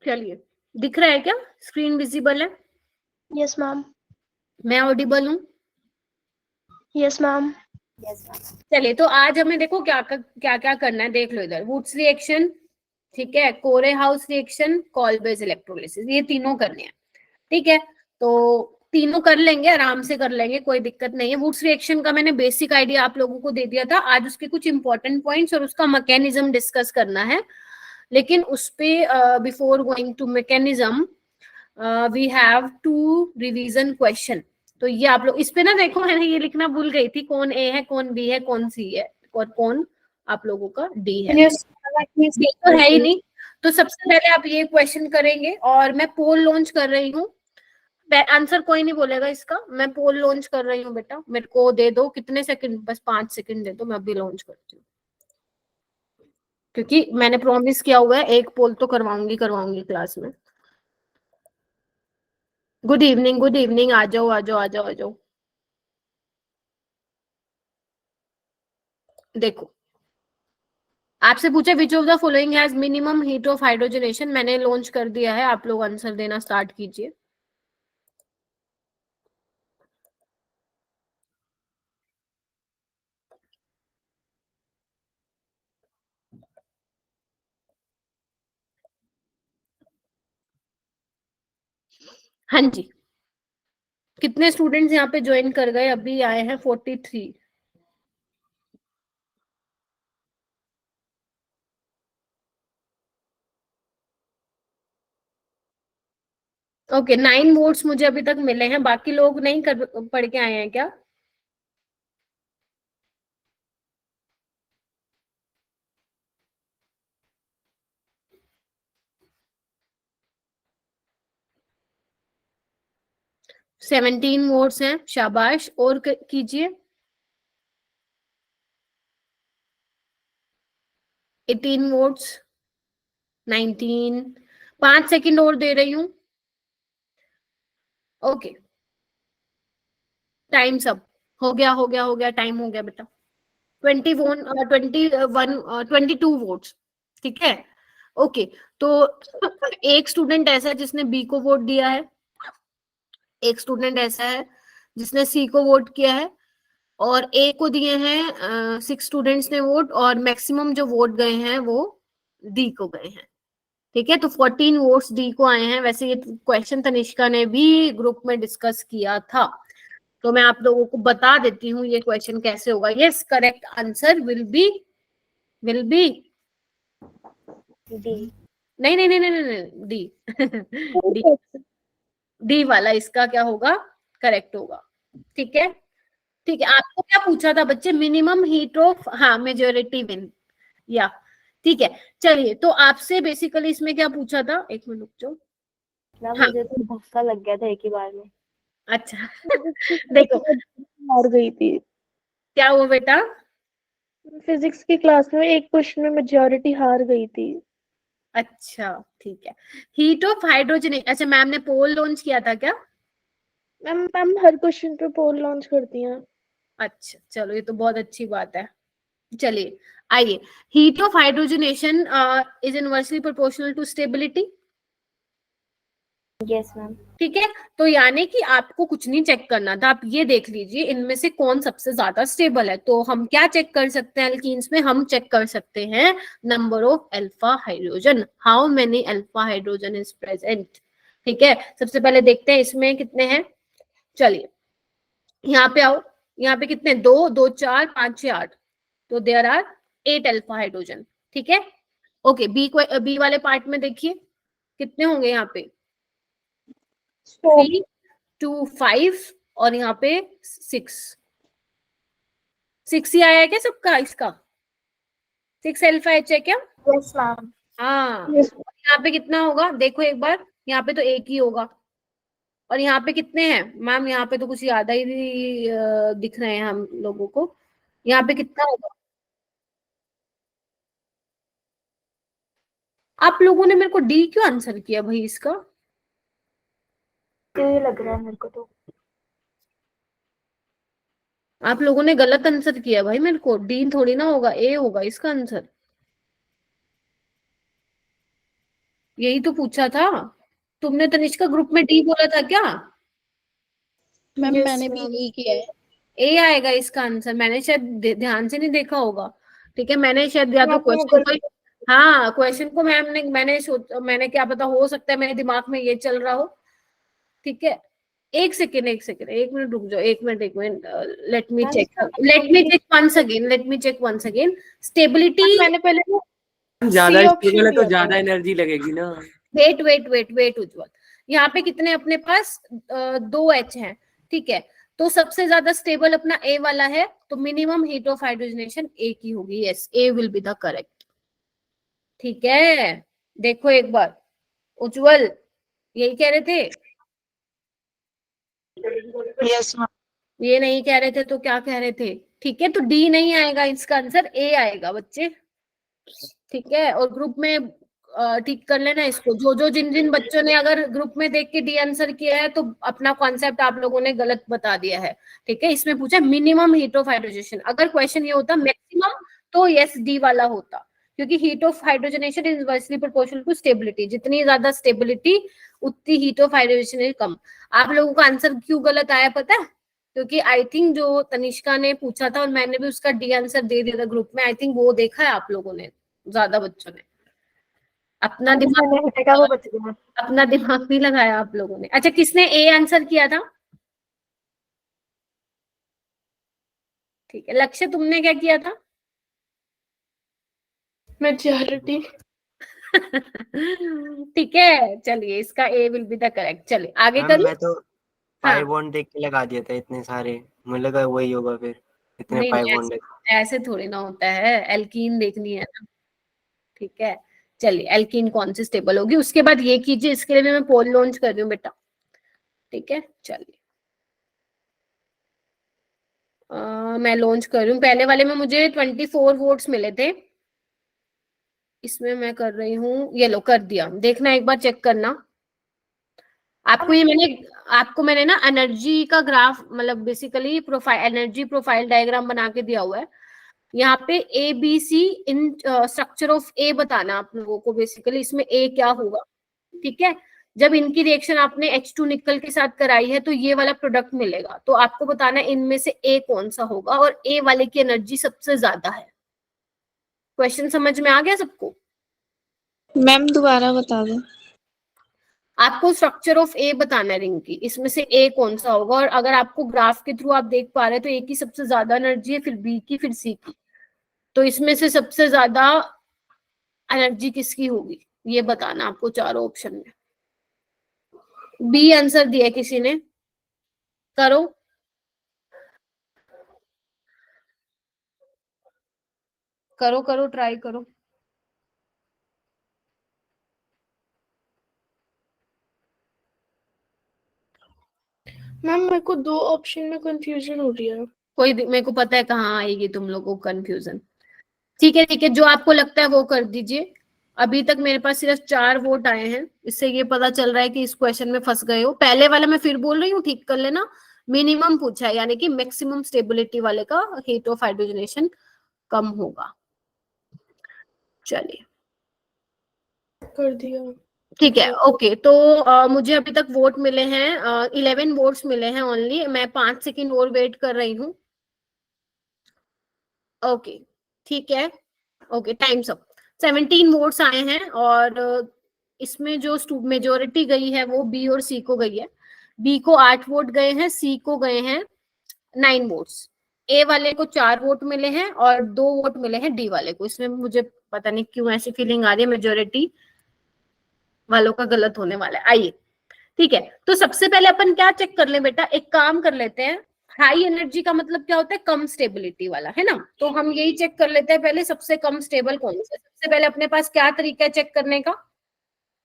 चलिए, दिख रहा है क्या? स्क्रीन विजिबल है? Yes ma'am. मैं ऑडिबल हूँ? Yes ma'am. चलिए, तो आज हमें देखो क्या क्या करना है, देख लो इधर। वुड्स रिएक्शन, ठीक है, कोरे हाउस रिएक्शन, कॉलबेज इलेक्ट्रोलिसिस, ये तीनों करने हैं, ठीक है। तो तीनों कर लेंगे, आराम से कर लेंगे, कोई दिक्कत नहीं है। वुड्स रिएक्शन का मैंने बेसिक आइडिया आप लोगों को दे दिया था। आज उसके कुछ इंपॉर्टेंट पॉइंट्स और उसका मैकेनिज्म डिस्कस करना है। लेकिन उस पे before going to mechanism we have to revision question. तो ये आप लोग इस पे ना देखो, मैंने ये लिखना भूल गई थी, कौन ए है, कौन बी है, कौन सी है और कौन आप लोगों का डी है। ये तो है ही नहीं। तो सबसे पहले आप ये क्वेश्चन करेंगे और मैं पोल लॉन्च कर रही हूँ। आंसर कोई नहीं बोलेगा इसका, मैं पोल लॉन्च कर रही हूँ बेटा। मेरे को दे दो कितने सेकंड, बस 5 सेकंड दे दो, मैं अभी लॉन्च करती हूँ, क्योंकि मैंने प्रॉमिस किया हुआ है एक पोल तो करवाऊंगी क्लास में। गुड इवनिंग, गुड इवनिंग, आ जाओ आ जाओ आ जाओ आ जाओ। देखो, आपसे पूछे which of the following has minimum heat of hydrogenation. मैंने लॉन्च कर दिया है, आप लोग आंसर देना स्टार्ट कीजिए। हाँ जी, कितने स्टूडेंट्स यहाँ पे ज्वाइन कर गए? अभी आए हैं 43। ओके, 9 वोट्स मुझे अभी तक मिले हैं। बाकी लोग नहीं कर पढ़ के आए हैं क्या? सेवनटीन वोट्स हैं, शाबाश। और कीजिए। 18 वोट्स, 19। 5 सेकंड और दे रही हूँ। ओके, टाइम सब हो गया, टाइम हो गया बेटा। 21 22 वोट्स, ठीक है। ओके, तो एक स्टूडेंट ऐसा है जिसने बी को वोट दिया है, एक स्टूडेंट ऐसा है जिसने सी को वोट किया है, और ए को दिए हैं 6 स्टूडेंट्स ने वोट, और मैक्सिमम जो वोट गए हैं वो डी को गए हैं, ठीक है। तो 14 वोट्स डी को आए हैं। वैसे ये क्वेश्चन तनिष्का ने भी ग्रुप में डिस्कस किया था, तो मैं आप लोगों को बता देती हूँ ये क्वेश्चन कैसे होगा। Yes, correct answer will be D. नहीं नहीं नहीं नहीं नहीं, डी डी डी वाला इसका क्या होगा, करेक्ट होगा, ठीक है। ठीक है, आपको क्या पूछा था बच्चे? मिनिमम हीट ऑफ, हाँ, मेजोरिटी विन, या ठीक है। चलिए, तो आपसे बेसिकली इसमें क्या पूछा था, एक मिनट रुक जाओ। हाँ, मुझे तो धक्का लग गया था एक ही बार में। अच्छा देखो, हार गई थी क्या हुआ बेटा? फिजिक्स की क्लास में, एक क्वेश्चन में मेजॉरिटी हार गई थी। अच्छा, ठीक है। हीट ऑफ हाइड्रोजन, अच्छा, मैम ने पोल लॉन्च किया था क्या? मैम हर क्वेश्चन पे पोल लॉन्च करती हैं। अच्छा, चलो, ये तो बहुत अच्छी बात है। चलिए, आइए। Heat of hydrogenation is inversely proportional to stability. Yes ma'am. ठीक है, तो यानी कि आपको कुछ नहीं चेक करना था, आप ये देख लीजिए इनमें से कौन सबसे ज्यादा स्टेबल है। तो हम क्या चेक कर सकते हैं एल्कीन्स में? हम चेक कर सकते हैं number of alpha hydrogen, how many alpha hydrogen is present. ठीक है, सबसे पहले देखते हैं इसमें कितने हैं। चलिए, यहाँ पे आओ। यहाँ पे कितने? 2 2 4 5 6 8, तो देयर आर 8 अल्फा हाइड्रोजन, ठीक है। ओके, बी वाले पार्ट में देखिए कितने होंगे यहाँ पे? 3 2 5, और यहाँ पे 6 ही आया है क्या सबका? इसका 6 अल्फा एच है क्या? Yes ma'am. हाँ, यहाँ पे कितना होगा देखो एक बार, यहाँ पे तो एक ही होगा। और यहाँ पे कितने हैं मैम? यहाँ पे तो कुछ ज्यादा ही दिख रहे हैं हम लोगों को। यहाँ पे कितना होगा? आप लोगों ने मेरे को डी क्यों आंसर किया भाई इसका? तो ये लग रहा है मेरे को तो। आप लोगों ने गलत आंसर किया भाई, मेरे को डी थोड़ी ना होगा, ए होगा इसका आंसर। यही तो पूछा था तुमने, तनिष्का ग्रुप में डी बोला था क्या? मैम Yes, मैंने भी ma'am. यही किया है। ए आएगा इसका आंसर, मैंने शायद ध्यान से नहीं देखा होगा। ठीक है, मैंने शायद या तो आपने क्वेश्चन गलत को, हाँ क्वेश्चन को मैंने क्या पता, हो सकता है मेरे दिमाग में ये चल रहा हो। ठीक है, एक सेकेंड, एक मिनट रुक जाओ, एक minute, let me Ma'am, check, इसका let me check once again stability. मैंने पहले ना ज्यादा सी स्टेबल ऑप्शन है तो दिया था। ज्यादा एनर्जी लगेगी ना। वेट उज्जवल, यहाँ पे कितने अपने पास 2 H हैं। ठीक है, तो सबसे ज्यादा स्टेबल अपना ए वाला है, तो मिनिमम हीट ऑफ हाइड्रोजनेशन ए की होगी। Yes, A will be the correct. ठीक है, देखो एक बार, उज्जवल यही कह रहे थे? Yes ma'am. ये नहीं कह रहे थे तो क्या कह रहे थे? ठीक है, तो डी नहीं आएगा, इसका आंसर ए आएगा बच्चे। ठीक है, और ग्रुप में ठीक कर लेना इसको, जो जिन जिन बच्चों ने अगर ग्रुप में देख के डी आंसर किया है तो अपना कॉन्सेप्ट आप लोगों ने गलत बता दिया है। ठीक है, इसमें पूछा मिनिमम हीट ऑफ हाइड्रोजनेशन, अगर क्वेश्चन ये होता मैक्सिमम तो यस डी वाला होता, क्योंकि heat of hydrogenation is inversely proportional to stability, जितनी ज्यादा स्टेबिलिटी उतनी हीट ऑफ हाइड्रोजनेशन कम। आप लोगों का आंसर क्यों गलत आया पता है? क्योंकि आई थिंक जो तनिष्का ने पूछा था और मैंने भी उसका डी आंसर दे दिया था ग्रुप में, आई थिंक वो देखा है आप लोगों ने, ज्यादा बच्चों ने अपना दिमाग, वो बच गया। अपना दिमाग नहीं लगाया आप लोगों ने। अच्छा, किसने ए आंसर किया था? ठीक है, लक्ष्य तुमने क्या किया था? मेजॉरिटी। ठीक है, चलिए इसका ए विल बी द करेक्ट। चलिए आगे मैम करूं? मैं तो हाँ, 5 बॉन्ड देख के लगा दिया था, इतने सारे मुझे लगा वही होगा, फिर इतने नहीं 5 नहीं, बॉन्ड है। ऐसे थोड़ी ना होता है, एल्कीन देखनी है ना। ठीक है, चलिए एल्कीन कौन सी स्टेबल होगी उसके बाद ये कीजिए, इसके लिए भी मैं पोल लॉन्च कर रही हूँ बेटा। ठीक है, चलिए मैं लॉन्च कर रही हूँ। पहले वाले में मुझे 24 वोट्स मिले थे, इसमें मैं कर रही हूँ, ये लो कर दिया, देखना एक बार चेक करना। आपको मैंने ना एनर्जी का ग्राफ, मतलब basically profile, energy profile diagram बना के दिया हुआ है। यहाँ पे A B C in structure of A बताना आप लोगों को, बेसिकली इसमें ए क्या होगा। ठीक है, जब इनकी रिएक्शन आपने H2 निकल के साथ कराई है तो ये वाला प्रोडक्ट मिलेगा, तो आपको बताना है इनमें से ए कौन सा होगा, और ए वाले की एनर्जी सबसे ज्यादा है। क्वेश्चन समझ में आ गया सबको? मैम दोबारा बता दो। आपको स्ट्रक्चर ऑफ ए बताना है रिंग की, इसमें से ए कौन सा होगा, और अगर आपको ग्राफ के थ्रू आप देख पा रहे हैं तो ए की सबसे ज्यादा एनर्जी है, फिर बी की, फिर सी की, तो इसमें से सबसे ज्यादा एनर्जी किसकी होगी ये बताना आपको चारों ऑप्शन में। बी आंसर दिया किसी ने? करो, करो करो, ट्राई करो। मैम मेरे को 2 ऑप्शन में कंफ्यूजन हो रही है। मेरे को पता है कहाँ आएगी तुम लोगों को कंफ्यूजन। ठीक है ठीक है, जो आपको लगता है वो कर दीजिए। अभी तक मेरे पास सिर्फ 4 वोट आए हैं, इससे ये पता चल रहा है कि इस क्वेश्चन में फंस गए हो। पहले वाला मैं फिर बोल रही हूँ, ठीक कर लेना, मिनिमम पूछा है, यानी कि मैक्सिमम स्टेबिलिटी वाले का हीट ऑफ हाइड्रोजनेशन कम होगा। चलिए कर दिया। ठीक है, ओके, तो मुझे अभी तक वोट मिले हैं 11 वोट्स मिले हैं ओनली, मैं 5 सेकेंड और वेट कर रही हूँ। ओके ठीक है, ओके टाइम्स अप। 17 वोट्स आए हैं, और इसमें जो मेजोरिटी गई है वो बी और सी को गई है। बी को 8 वोट गए हैं, सी को गए हैं 9 वोट्स, ए वाले को 4 वोट मिले हैं और 2 वोट मिले हैं डी वाले को। इसमें मुझे पता नहीं क्यों ऐसी फीलिंग आ रही है मेजोरिटी वालों का गलत होने वाला है। आइए ठीक है, तो सबसे पहले अपन क्या चेक कर ले बेटा, एक काम कर लेते हैं, हाई एनर्जी का मतलब क्या होता है? कम स्टेबिलिटी वाला, है ना? तो हम यही चेक कर लेते हैं पहले, सबसे कम स्टेबल कौन सा है। सबसे पहले अपने पास क्या तरीका है चेक करने का?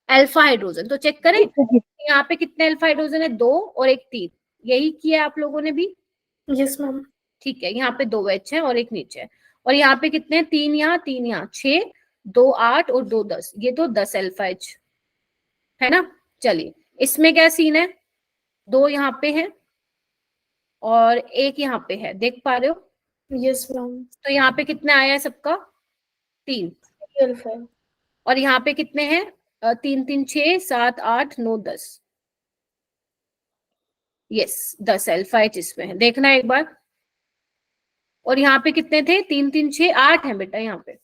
अल्फा हाइड्रोजन, तो चेक करें। यहाँ पे कितने अल्फा हाइड्रोजन है? 2 और एक 3, यही किया आप लोगों ने भी? Yes ma'am. ठीक है, यहाँ पे 2 H है और एक नीचे है, और यहाँ पे कितने? 3 यहाँ, 3 यहाँ, 6, 2 8 और 2 10, ये तो 10 अल्फा H है ना। चलिए इसमें क्या सीन है? 2 यहाँ पे है और एक यहाँ पे है, देख पा रहे हो? Yes ma'am. तो यहाँ पे कितना आया है सबका? 3। अल्फा। और यहाँ पे कितने हैं? 3 3 6 7 8 9 10। यस 10 अल्फा एच इसमें है, देखना एक बार। और यहाँ पे कितने थे? 3 3 6 8 है बेटा यहाँ पे।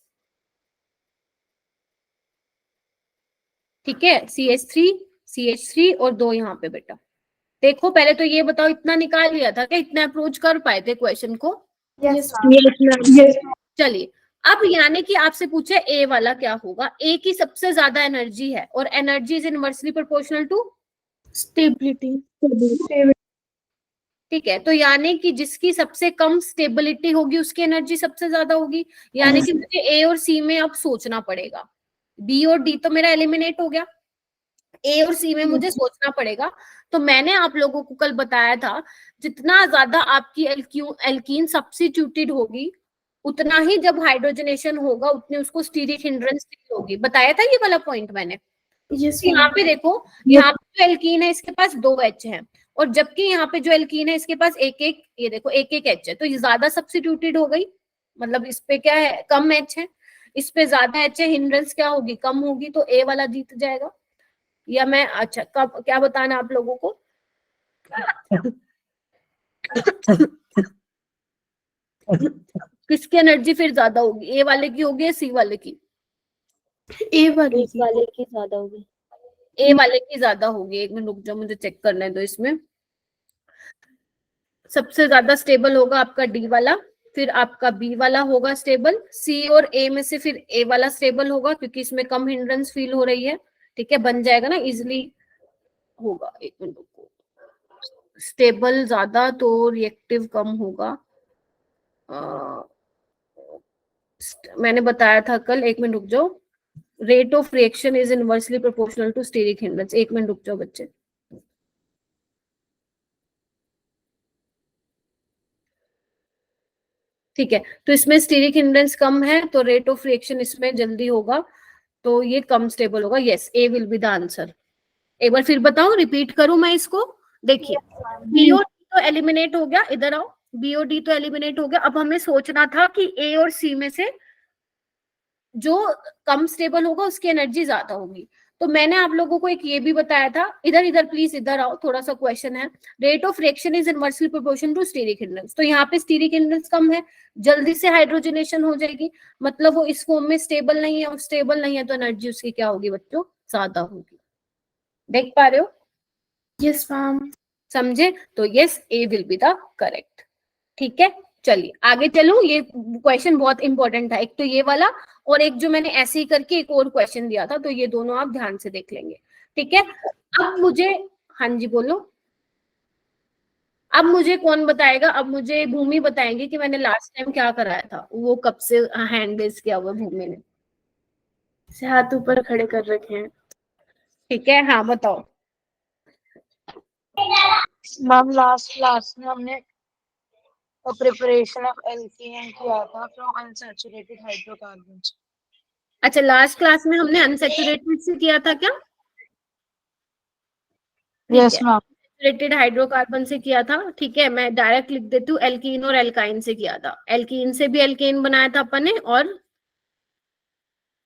ठीक है, CH3 और 2 यहाँ पे बेटा। देखो पहले तो ये बताओ, इतना निकाल लिया था क्या? इतना अप्रोच कर पाए थे क्वेश्चन को? यस चलिए, अब यानी कि आपसे पूछे ए वाला क्या होगा। ए की सबसे ज्यादा एनर्जी है और energy is inversely proportional to stability. ठीक है, तो यानी कि जिसकी सबसे कम स्टेबिलिटी होगी उसकी एनर्जी सबसे ज्यादा होगी। यानी कि मुझे ए और सी में अब सोचना पड़ेगा। बी और डी तो मेरा एलिमिनेट हो गया, ए और सी में मुझे सोचना पड़ेगा। तो मैंने आप लोगों को कल बताया था, जितना ज्यादा आपकी एल्कीन सब्स्टिट्यूटेड होगी, उतना ही जब हाइड्रोजनेशन होगा उतनी उसको स्टीरिक हिंड्रेंस फील होगी। बताया था ये वाला पॉइंट मैंने। यस यहाँ पे देखो, यहाँ पे जो एल्कीन है इसके पास 2 H हैं, और जबकि यहाँ पे जो एल्कीन है इसके पास एक एक, ये देखो एक एक H है। तो ये ज्यादा सब्स्टिट्यूटेड हो गई, मतलब इस पे क्या है? कम H है, इस पे ज्यादा H है, हिंड्रेंस क्या होगी? कम होगी। तो ए वाला जीत जाएगा। या मैं, अच्छा कब क्या बताना आप लोगों को? किसकी एनर्जी फिर ज्यादा होगी? ए वाले की होगी या सी वाले की? ए वाले की ज्यादा होगी। ए वाले की ज्यादा होगी। एक मिनट रुक जाओ, मुझे चेक करने दो। इसमें सबसे ज्यादा स्टेबल होगा आपका डी वाला, फिर आपका बी वाला होगा स्टेबल। सी और ए में से फिर ए वाला स्टेबल होगा, क्योंकि इसमें कम हिंड्रेंस फील हो रही है। ठीक है, बन जाएगा ना, इजिली होगा। एक मिनट रुको, स्टेबल ज्यादा तो रिएक्टिव कम होगा। मैंने बताया था कल, एक मिनट रुक जाओ। Rate of reaction is inversely proportional to steric hindrance. एक मिनट रुक जाओ बच्चे। ठीक है, तो इसमें स्टीरिक हिंड्रेंस कम है तो रेट ऑफ रिएक्शन इसमें जल्दी होगा, तो ये कम स्टेबल होगा। Yes, A will be the answer. एक बार फिर बताओ, रिपीट करूं मैं इसको? देखिए, बी और डी तो एलिमिनेट हो गया, इधर आओ। बी और डी तो एलिमिनेट हो गया। अब हमें सोचना था कि ए और सी में से जो कम स्टेबल होगा उसकी एनर्जी ज्यादा होगी। तो मैंने आप लोगों को एक ये भी बताया था, इधर इधर प्लीज इधर आओ, थोड़ा सा क्वेश्चन है। Rate of reaction is inversely proportional to steric hindrance. तो यहाँ पे स्टीरिक हिंड्रेंस कम है, जल्दी से हाइड्रोजनेशन हो जाएगी, मतलब वो इस फॉर्म में स्टेबल नहीं है, और स्टेबल नहीं है तो एनर्जी उसकी क्या होगी बच्चों? ज्यादा होगी। देख पा रहे हो? Yes ma'am. समझे? तो yes, A will be the correct. ठीक है, चलिए आगे चलूं। ये क्वेश्चन बहुत इंपॉर्टेंट था, एक तो ये वाला, और एक जो मैंने ऐसे ही करके एक और क्वेश्चन दिया था, तो ये दोनों आप ध्यान से देख लेंगे। ठीक है, अब मुझे, हाँ जी बोलो। अब मुझे कौन बताएगा? अब मुझे भूमि बताएंगे कि मैंने लास्ट टाइम क्या कराया था। वो कब से हैंड रेज किया हुआ भूमि ने, से हाथ ऊपर खड़े कर रखे हैं। ठीक है, हाँ बताओ। मैम लास्ट क्लास में हमने प्रिपरेशन ऑफ एल्कीन किया था फ्रॉम अनसैचुरेटेड हाइड्रोकार्बन्स। अच्छा, लास्ट क्लास में हमने अनसैचुरेटेड से किया था क्या? Yes ma'am. सैचुरेटेड हाइड्रोकार्बन से किया था। ठीक है, मैं डायरेक्ट लिख देती हूँ, एल्कीन और एल्काइन से किया था। एल्कीन से भी एल्केन बनाया था अपन ने,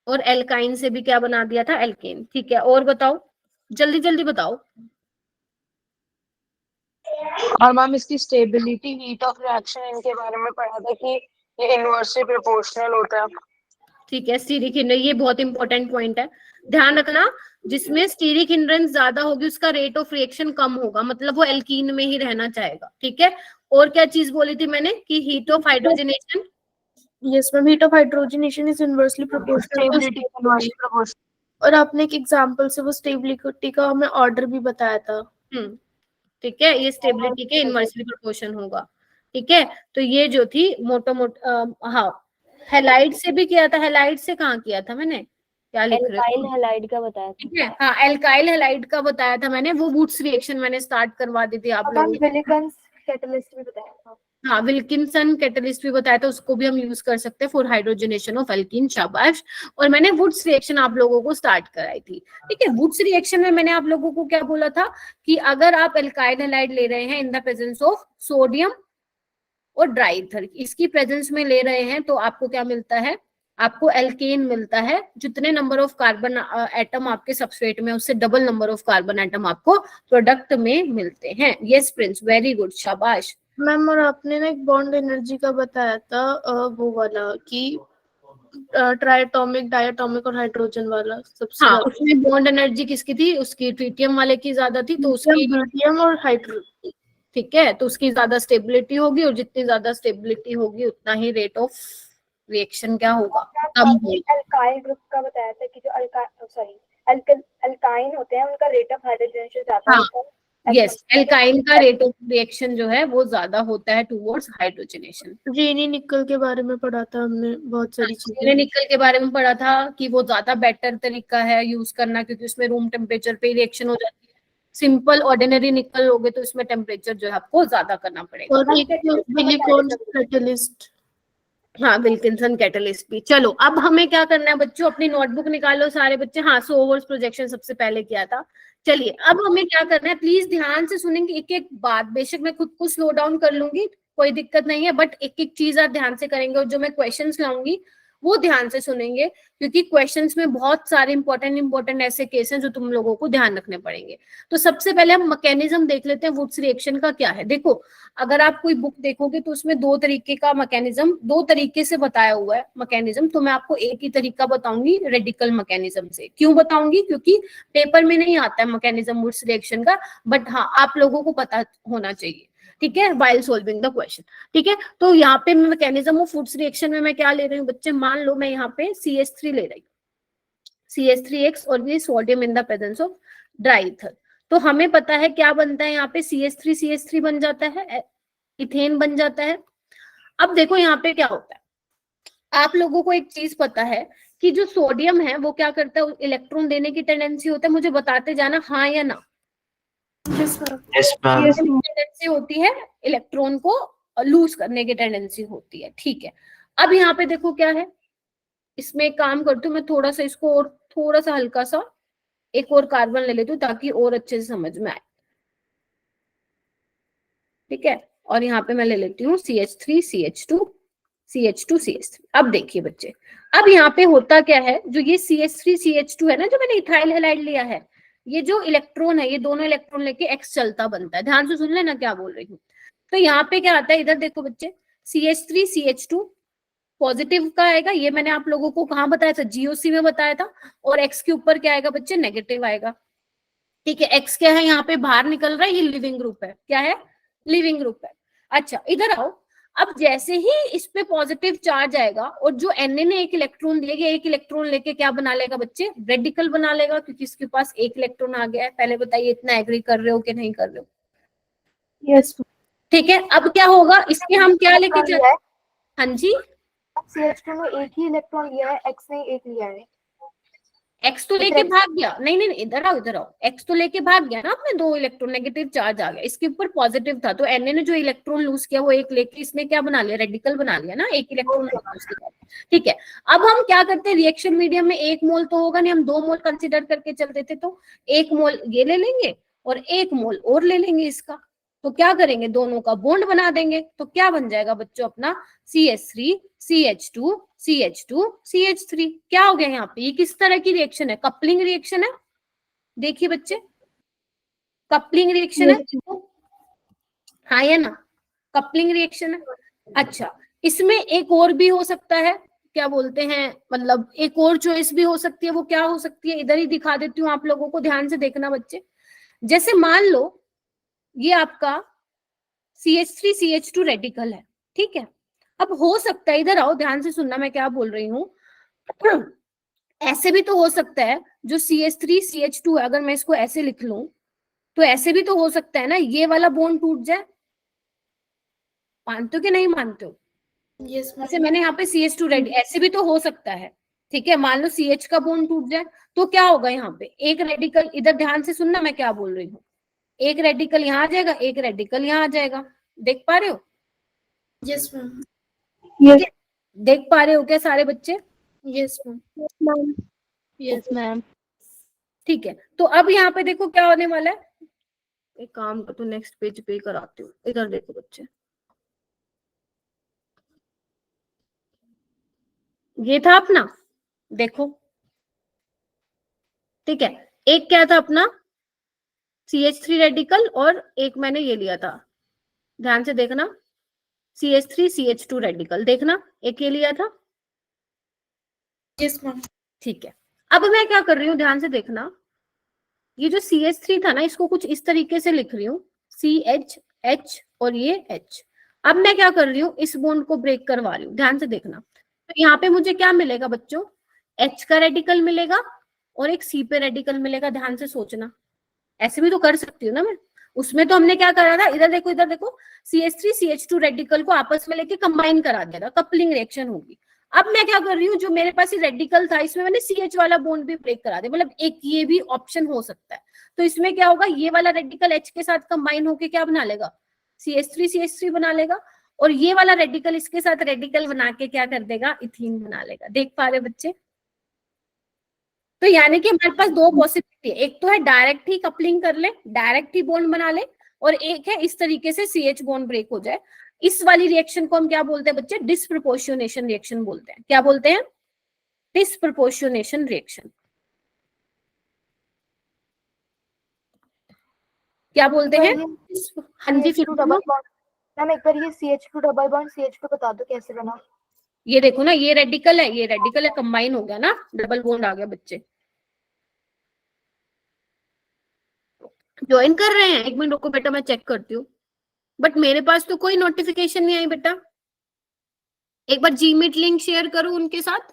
और एल्काइन से भी क्या बना दिया था? एल्केन। ठीक है, और बताओ, जल्दी जल्दी बताओ। और मैम इसकी स्टेबिलिटी, हीट ऑफ रिएक्शन, इनके बारे में पढ़ा था कि ये इनवर्सली प्रोपोर्शनल होता है। ठीक है, स्टीरिक हिंड्रेंस, ये बहुत इंपॉर्टेंट पॉइंट है, ध्यान रखना। जिसमें स्टीरिक हिंड्रेंस ज्यादा होगी उसका रेट ऑफ रिएक्शन कम होगा, मतलब वो एल्कीन में ही रहना चाहेगा। ठीक है, और क्या चीज बोली थी मैंने कि heat of hydrogenation? Yes ma'am, heat of hydrogenation is inversely proportional to stability. और आपने एक एग्जांपल से वो स्टेबिलिटी का हमें ऑर्डर भी बताया था। ठीक है, ये स्टेबिलिटी के इनवर्सली प्रोपोर्शन होगा। ठीक है, तो ये जो थी हाँ, हैलाइड से भी किया था। हैलाइड से कहाँ किया था मैंने? क्या लिख रहे एल्काइल हो? हैलाइड का बताया था। ठीक है, हाँ एल्काइल हैलाइड का बताया था मैंने। वो वुड्स रिएक्शन मैंने स्टार्ट करवा दी थी आप लोगों को। विलिगन्स कैटलिस्ट भी बताया था। हाँ, विल्किंसन कैटलिस्ट भी बताया था, उसको भी हम यूज कर सकते हैं फॉर हाइड्रोजनेशन ऑफ एल्कीन। शाबाश। और मैंने वुड्स रिएक्शन आप लोगों को स्टार्ट कराई थी, ठीक है। वुड्स रिएक्शन में मैंने आप लोगों को क्या बोला था कि अगर आप एल्काइल हैलाइड ले रहे हैं इन द प्रेजेंस ऑफ सोडियम और ड्राईथर, इसकी प्रेजेंस में ले रहे हैं, तो आपको क्या मिलता है, आपको एल्केन मिलता है। जितने नंबर ऑफ कार्बन एटम आपके सबस्ट्रेट में, उससे double number of carbon atom आपको प्रोडक्ट में मिलते हैं। यस प्रिंस, वेरी गुड, शाबाश। मैम और आपने ना एक बॉन्ड एनर्जी का बताया था, वो वाला कि ट्राइएटॉमिक, डायटॉमिक और हाइड्रोजन वाला सबसे हाँ, ज्यादा। उसमें बॉन्ड एनर्जी किसकी थी, उसकी ट्रिटियम वाले की ज्यादा थी, तो उसकी, ड्यूटियम और हाइड्रोजन, ठीक है, तो उसकी ज्यादा स्टेबिलिटी होगी, और जितनी ज्यादा स्टेबिलिटी होगी उतना ही रेट ऑफ रिएक्शन क्या होगा, कम होगा। अल्काइल ग्रुप का बताया था कि जो अल्काइन होते हैं उनका रेट ऑफ हाइड्रोजनेशन ज्यादा हाँ, होता है। यस, एल्काइन का रेट ऑफ रिएक्शन जो है वो ज्यादा होता है टुवर्ड्स हाइड्रोजनेशन। चीनी निकल के बारे में पढ़ा था हमने, बहुत सारी मैंने चीजें। निकल के बारे में पढ़ा था कि वो ज्यादा बेटर तरीका है यूज करना, क्योंकि उसमें रूम टेम्परेचर पे रिएक्शन हो जाती है। सिंपल ऑर्डिनरी निकल लोगे तो इसमें टेम्परेचर जो है आपको ज्यादा करना पड़ेगा। और एक सिलिकॉन कैटलिस्ट। हाँ, विल्किंसन कैटलिस्ट भी। चलो अब हमें क्या करना है बच्चों, अपनी नोटबुक निकालो सारे बच्चे। हाँ, सोवर्स प्रोजेक्शन सबसे पहले किया था। चलिए अब हमें क्या करना है, प्लीज ध्यान से सुनेंगे एक एक बात। बेशक मैं खुद को स्लो डाउन कर लूंगी, कोई दिक्कत नहीं है, बट एक एक चीज आप ध्यान से करेंगे, और जो मैं क्वेश्चंस लाऊंगी वो ध्यान से सुनेंगे, क्योंकि क्वेश्चंस में बहुत सारे इंपॉर्टेंट ऐसे केस हैं जो तुम लोगों को ध्यान रखने पड़ेंगे। तो सबसे पहले हम मैकेनिज्म देख लेते हैं वुड्स रिएक्शन का क्या है। देखो, अगर आप कोई बुक देखोगे तो उसमें दो तरीके का मैकेनिज्म, दो तरीके से बताया हुआ है मैकेनिज्म, तो मैं आपको एक ही तरीका बताऊंगी, रेडिकल मैकेनिज्म से। क्यों बताऊंगी, क्योंकि पेपर में नहीं आता है मैकेनिज्म वुड्स रिएक्शन का, बट हाँ आप लोगों को पता होना चाहिए, ठीक है, वाइल सोल्विंग द क्वेश्चन। ठीक है, तो यहाँ पे मैकेनिज्म ऑफ वुड्स रिएक्शन में मैं क्या ले रही हूँ बच्चे, मान लो मैं यहाँ पे CH3 ले रही हूँ, CH3X, और ये sodium in the presence of dry ether. तो हमें पता है क्या बनता है, यहाँ पे CH3 बन जाता है, इथेन बन जाता है। अब देखो यहाँ पे क्या होता है, आप लोगों को एक चीज पता है कि जो सोडियम है वो क्या करता है, इलेक्ट्रॉन देने की टेंडेंसी होता है। मुझे बताते जाना हाँ या ना। Yes ma'am. टेंडेंसी होती है, इलेक्ट्रॉन को लूज करने की टेंडेंसी होती है, ठीक है। अब यहाँ पे देखो क्या है, इसमें एक काम करती हूँ मैं, थोड़ा सा इसको और थोड़ा सा हल्का सा एक और कार्बन ले लेती हूँ ताकि और अच्छे से समझ में आए, ठीक है। और यहाँ पे मैं ले लेती हूँ CH3 CH2 CH2 CH3। अब देखिए बच्चे, अब यहाँ पे होता क्या है, जो ये CH3 CH2 है ना, जो मैंने इथाइल हैलाइड लिया है, ये जो इलेक्ट्रॉन है, ये दोनों इलेक्ट्रॉन लेके एक्स चलता बनता है। ध्यान से सुन लेना क्या बोल रही हूँ। तो यहाँ पे क्या आता है, इधर देखो बच्चे, CH3 CH2 पॉजिटिव का आएगा, ये मैंने आप लोगों को कहाँ बताया था, GOC में बताया था। और एक्स के ऊपर क्या आएगा बच्चे, नेगेटिव आएगा, ठीक है। एक्स क्या है, यहाँ पे बाहर निकल रहा है, ये लिविंग ग्रुप है, क्या है, लिविंग ग्रुप है। अच्छा इधर आओ, अब जैसे ही इस पे पॉजिटिव चार्ज आएगा, और जो Na ने एक इलेक्ट्रॉन दिया, एक इलेक्ट्रॉन लेके क्या बना लेगा बच्चे, रेडिकल बना लेगा, क्योंकि इसके पास एक इलेक्ट्रॉन आ गया है। पहले बताइए इतना एग्री कर रहे हो कि नहीं कर रहे हो। यस, ठीक है, अब क्या होगा, इसके हम क्या लेके चल, हाँ जी, CH2 में एक ही इलेक्ट्रॉन लिया है, X ने एक लिया है। एक्स तो लेके भाग गया, नहीं नहीं इधर आओ इधर आओ, एक्स तो लेके भाग गया ना अपने, दो इलेक्ट्रॉन नेगेटिव चार्ज आ गया, इसके ऊपर पॉजिटिव था, तो Na ने जो इलेक्ट्रॉन लूज किया वो एक लेके इसने क्या बना लिया, रेडिकल बना लिया ना, एक इलेक्ट्रॉन उसके साथ, ठीक है। अब हम क्या करते हैं, रिएक्शन मीडियम में एक मोल तो होगा नहीं, हम 2 मोल कंसिडर करके चलते थे, तो 1 मोल ये ले लेंगे और 1 मोल और ले लेंगे इसका, तो क्या करेंगे, दोनों का बॉन्ड बना देंगे, तो क्या बन जाएगा बच्चों अपना CH3 CH2 CH2 CH3। क्या हो गया यहाँ पे, ये किस तरह की रिएक्शन है, कपलिंग रिएक्शन है। देखिए बच्चे, कपलिंग रिएक्शन है, हाँ या ना, कपलिंग रिएक्शन है। अच्छा, इसमें एक और भी हो सकता है, क्या बोलते हैं, मतलब एक और चॉइस भी हो सकती है, वो क्या हो सकती है, इधर ही दिखा देती हूँ आप लोगों को, ध्यान से देखना बच्चे। जैसे मान लो ये आपका CH3 CH2 रेडिकल है, ठीक है। अब हो सकता है, इधर आओ ध्यान से सुनना मैं क्या बोल रही हूँ, ऐसे भी तो हो सकता है, जो CH3 CH2 है, अगर मैं इसको ऐसे लिख लूं, तो ऐसे भी तो हो सकता है ना, ये वाला बॉन्ड टूट जाए। मानते हो कि नहीं मानते हो, यस जैसे मैंने यहाँ पे CH2 रेडी, ऐसे भी तो हो सकता है, ठीक है। मान लो CH का बॉन्ड टूट जाए, तो क्या होगा यहाँ पे, एक रेडिकल, इधर ध्यान से सुनना मैं क्या बोल रही हूँ, एक रेडिकल यहाँ आ जाएगा, एक रेडिकल यहाँ आ जाएगा, देख पा रहे हो, यस मैम। ठीक है? देख पा रहे हो क्या सारे बच्चे? Yes ma'am. Yes ma'am. ठीक है, तो अब यहाँ पे देखो क्या होने वाला है। एक काम कर, तो नेक्स्ट पेज पे कराती हूँ। इधर देखो बच्चे, ये था अपना, देखो, ठीक है। एक क्या था अपना, CH3 रेडिकल, और एक मैंने ये लिया था, ध्यान से देखना, CH3 CH2 रेडिकल, देखना, एक ये लिया था। Yes ma'am. ठीक है, अब मैं क्या कर रही हूँ, ध्यान से देखना, ये जो CH3 था ना, इसको कुछ इस तरीके से लिख रही हूँ, CH और ये H। अब मैं क्या कर रही हूँ, इस बॉन्ड को ब्रेक करवा रही हूँ, ध्यान से देखना। तो यहाँ पे मुझे क्या मिलेगा बच्चों, H का रेडिकल मिलेगा और एक C पे रेडिकल मिलेगा। ध्यान से सोचना, ऐसे भी तो कर सकती हूँ ना मैं। उसमें तो हमने क्या करा था, इधर देखो, इधर देखो, CH3 CH2 रेडिकल को आपस में लेके कंबाइन करा दिया था, कपलिंग रिएक्शन होगी। अब मैं क्या कर रही हूँ, जो मेरे पास रेडिकल था, इसमें मैंने CH वाला बॉन्ड भी ब्रेक करा दिया, मतलब एक ये भी ऑप्शन हो सकता है। तो इसमें क्या होगा, ये वाला रेडिकल H के साथ कंबाइन होके क्या बना लेगा, CH3 बना लेगा, और ये वाला रेडिकल इसके साथ रेडिकल बना के क्या कर देगा, इथीन बना लेगा। देख पा रहे बच्चे? तो यानी कि हमारे पास दो पॉसिबिलिटी है, एक तो है डायरेक्ट ही कपलिंग कर ले, डायरेक्ट ही बॉन्ड बना ले, और एक है इस तरीके से CH बॉन्ड ब्रेक हो जाए। इस वाली रिएक्शन को हम क्या बोलते हैं बच्चे, डिस्प्रपोर्शनेशन रिएक्शन बोलते हैं। क्या बोलते हैं, डिस्प्रपोर्शनेशन रिएक्शन। क्या बोलते हैं? हाँ जी, फिर मैम एक बार ये CH2 डबल बॉन्ड CH2 बता दो कैसे बना। ये देखो ना, ये रेडिकल है, ये रेडिकल है, कंबाइन हो गया ना, डबल बॉन्ड आ गया। बच्चे ज्वाइन कर रहे हैं? एक मिनट रुको बेटा, मैं चेक करती हूँ। बट मेरे पास तो कोई नोटिफिकेशन नहीं आई बेटा। एक बार जीमीट लिंक शेयर करो उनके साथ,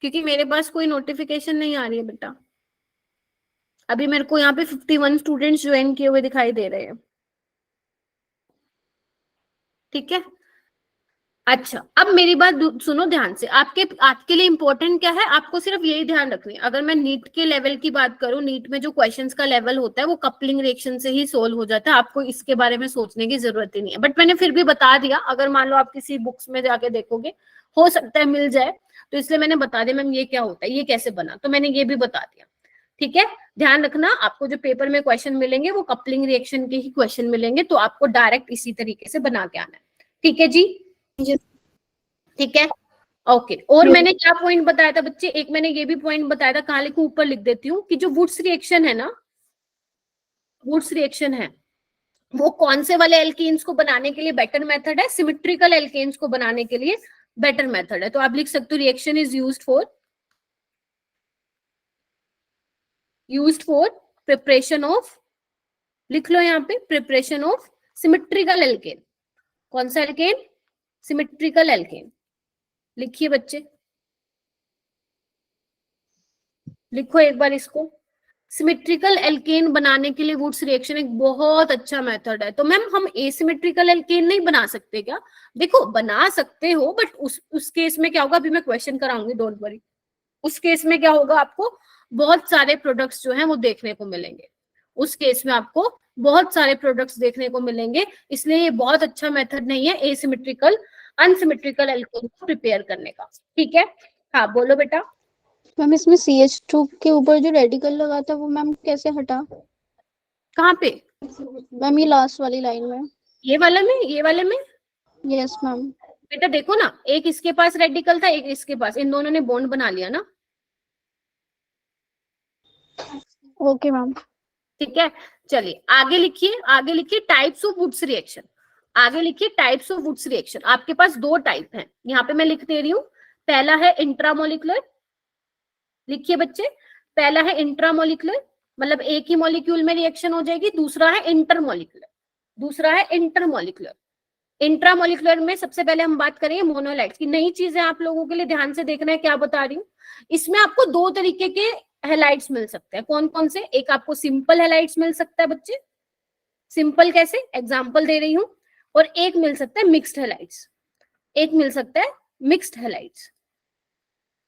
क्योंकि मेरे पास कोई नोटिफिकेशन नहीं आ रही है बेटा। अभी मेरे को यहाँ पे 51 स्टूडेंट्स ज्वाइन किए हुए दिखाई दे रहे हैं। ठीक है, अच्छा, अब मेरी बात सुनो ध्यान से। आपके लिए इंपॉर्टेंट क्या है, आपको सिर्फ यही ध्यान रखनी है। अगर मैं नीट के लेवल की बात करूं, नीट में जो क्वेश्चंस का लेवल होता है वो कपलिंग रिएक्शन से ही सोल्व हो जाता है, आपको इसके बारे में सोचने की जरूरत ही नहीं है। बट मैंने फिर भी बता दिया, अगर मान लो आप किसी बुक्स में जाके देखोगे, हो सकता है मिल जाए, तो इसलिए मैंने बता दिया मैम ये क्या होता है, ये कैसे बना, तो मैंने ये भी बता दिया। ठीक है, ध्यान रखना, आपको जो पेपर में क्वेश्चन मिलेंगे वो कपलिंग रिएक्शन के ही क्वेश्चन मिलेंगे, तो आपको डायरेक्ट इसी तरीके से बना के आना है। ठीक है जी, ठीक है, ओके। और मैंने क्या पॉइंट बताया था बच्चे, एक मैंने ये भी पॉइंट बताया था, कहाँ लिखूं, ऊपर लिख देती हूँ, कि जो वुड्स रिएक्शन है ना, वुड्स रिएक्शन है, वो कौन से वाले एल्केन्स को बनाने के लिए बेटर मेथड है, सिमेट्रिकल एल्केन्स को बनाने के लिए बेटर मेथड है। तो आप लिख सकते हो reaction is used for preparation of, लिख लो यहाँ पे, प्रिपरेशन ऑफ सिमेट्रिकल एल्केन। कौन सा एल्केन, सिमेट्रिकल एल्केन। लिखिए बच्चे, लिखो एक बार इसको। सिमेट्रिकल एल्केन बनाने के लिए वुड्स रिएक्शन एक बहुत अच्छा मेथड है। तो मैम हम एसिमेट्रिकल एल्केन नहीं बना सकते क्या? देखो बना सकते हो, बट उस केस में क्या होगा, अभी मैं क्वेश्चन कराऊंगी, डोंट वरी। उस केस में क्या होगा, आपको बहुत सारे प्रोडक्ट्स जो हैं वो देखने को मिलेंगे। उस केस में आपको बहुत सारे प्रोडक्ट्स देखने को मिलेंगे, इसलिए ये बहुत अच्छा मेथड नहीं है एसिमेट्रिकल अनसिमेट्रिकल एल्केन को प्रिपेयर करने का। ठीक है, हाँ बोलो बेटा। मैम इसमें CH2 के ऊपर जो रेडिकल लगा था वो मैम कैसे हटा? कहाँ पे मैम ये लास्ट वाली लाइन में। ये वाले में, ये वाले में। Yes ma'am. बेटा देखो ना, एक इसके पास रेडिकल था, एक इसके पास, इन दोनों ने बॉन्ड बना लिया ना। Okay ma'am. ठीक है, चलिए आगे लिखिए, आगे लिखिए टाइप्स ऑफ वुड्स रिएक्शन। आगे लिखिए टाइप्स ऑफ वुड्स रिएक्शन। आपके पास दो टाइप हैं, यहाँ पे मैं लिख दे रही हूँ। पहला है इंट्रामोलिकुलर, लिखिए बच्चे, पहला है इंट्रामोलिकुलर, मतलब एक ही मॉलिक्यूल में रिएक्शन हो जाएगी। दूसरा है इंटरमोलिकुलर, दूसरा है इंटरमोलिकुलर। इंट्रामोलिकुलर में सबसे पहले हम बात करेंगे मोनोलाइट्स की। नई चीजें आप लोगों के लिए ध्यान से देखना है, क्या बता रही हूँ। इसमें आपको दो तरीके के हेलाइड्स मिल सकते हैं। कौन कौन से? एक आपको सिंपल हेलाइड्स मिल सकता है बच्चे, सिंपल कैसे, एग्जांपल दे रही हूं। और एक मिल सकता है मिक्स्ड हेलाइड्स, एक मिल सकता है मिक्स्ड हेलाइड्स।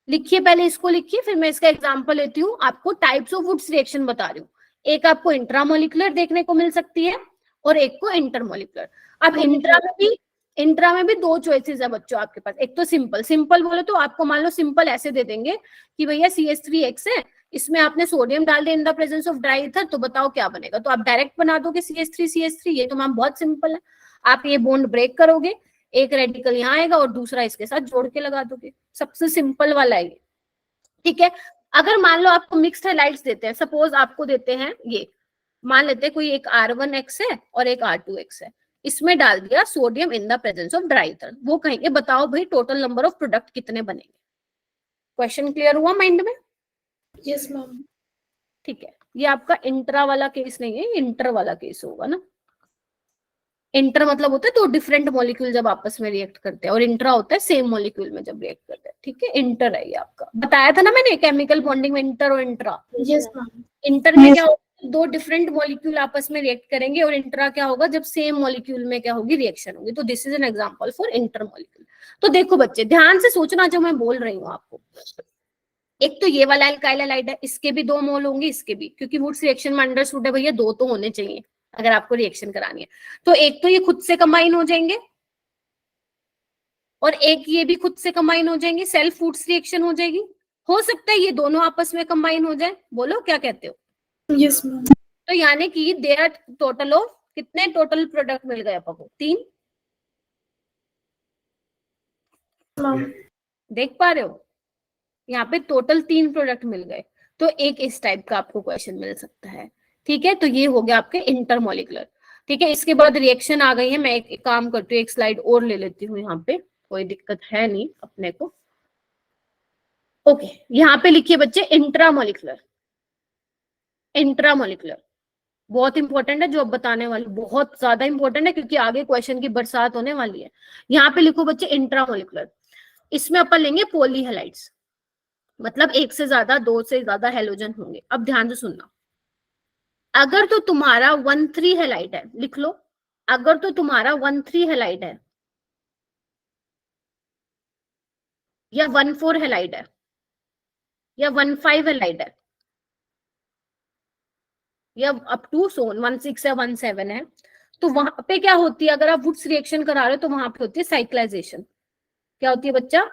लिखिए, पहले इसको लिखिए, फिर मैं इसका एग्जांपल लेती हूँ। आपको टाइप्स ऑफ वुड्स रिएक्शन बता रही हूँ। एक आपको इंट्रामोलिकुलर देखने को मिल सकती है और एक को इंटरमोलिकुलर। अब इंट्रा में भी इंट्रा में भी दो चॉइसेस है बच्चों आपके पास, एक तो सिंपल, सिंपल बोले तो आपको मान लो सिंपल ऐसे दे देंगे कि भैया CH3X है, इसमें आपने सोडियम डाल दिया इन the presence of dry ether, तो बताओ क्या बनेगा, तो आप डायरेक्ट बना दोगे CH3 ये तो मैम बहुत सिंपल है। आप ये बॉन्ड ब्रेक करोगे, एक रेडिकल यहाँ आएगा और दूसरा इसके साथ जोड़ के लगा दोगे, सबसे सिंपल वाला है ये, ठीक है। अगर मान लो आपको मिक्स्ड हैलाइड्स देते हैं, सपोज आपको देते हैं ये, मान लेते हैं कोई एक R1X है और एक R2X है, इसमें डाल दिया sodium in the presence of dry ether, वो कहेंगे बताओ भाई टोटल नंबर ऑफ प्रोडक्ट कितने बनेंगे। क्वेश्चन क्लियर हुआ माइंड में? Yes ma'am. ठीक है, ये आपका इंट्रा वाला केस नहीं है, इंटर वाला केस होगा ना। इंटर मतलब होता है तो डिफरेंट मॉलिक्यूल जब आपस में रिएक्ट करते हैं, और इंट्रा होता है सेम मॉलिक्यूल में जब रिएक्ट करते हैं, ठीक है। इंटर है ये आपका, बताया था ना मैंने केमिकल बॉन्डिंग में इंटर और इंट्रा। Yes ma'am. इंटर में क्या होगा, दो डिफरेंट मॉलिक्यूल आपस में रिएक्ट करेंगे, और इंट्रा क्या होगा, जब सेम मॉलिक्यूल में क्या होगी, रिएक्शन होगी। तो this is an example for inter molecule. तो देखो बच्चे ध्यान से सोचना जो मैं बोल रही हूँ आपको, एक तो ये वाला एल्काइल हैलाइड है, इसके भी 2 मोल होंगे, इसके भी, क्योंकि वुड्स रिएक्शन में अंडरस्टूड है भैया 2 तो होने चाहिए अगर आपको रिएक्शन करानी है। तो एक तो ये खुद से कंबाइन हो जाएंगे और एक ये भी खुद से कंबाइन हो जाएंगे, सेल्फ वुड्स रिएक्शन हो जाएगी। हो सकता है ये दोनों आपस में कंबाइन हो जाए, बोलो क्या कहते हो? Yes ma'am. तो यानी कि देयर टोटल ऑफ कितने टोटल प्रोडक्ट मिल गए आपको? 3। देख पा रहे हो, यहाँ पे टोटल 3 प्रोडक्ट मिल गए। तो एक इस टाइप का आपको क्वेश्चन मिल सकता है, ठीक है। तो ये हो गया आपके इंटरमोलिकुलर, ठीक है। इसके बाद रिएक्शन आ गई है, मैं एक काम करती हूँ, एक स्लाइड और ले लेती हूँ, यहाँ पे कोई दिक्कत है नहीं अपने को। ओके, यहाँ पे लिखिए बच्चे इंट्रामोलिकुलर। इंट्रामोलिकुलर बहुत इंपॉर्टेंट है, जो अब बताने वाली बहुत ज्यादा इंपॉर्टेंट है, क्योंकि आगे क्वेश्चन की बरसात होने वाली है। यहाँ पे लिखो बच्चे इंट्रामोलिकुलर, इसमें अपन लेंगे पॉलीहैलाइड्स, मतलब एक से ज्यादा, 2 से ज्यादा हेलोजन होंगे। अब ध्यान से सुनना, अगर तो तुम्हारा 1,3 हैलाइड है, लिख लो, अगर तो तुम्हारा 1,3 हैलाइड है या 1,4 हैलाइड है या 1,5 हैलाइड है या अप टू 1,6 या 1,7 है, तो वहां पे क्या होती है, अगर आप वुड्स रिएक्शन करा रहे हो तो वहां पे होती है साइक्लाइजेशन। क्या होती है बच्चा?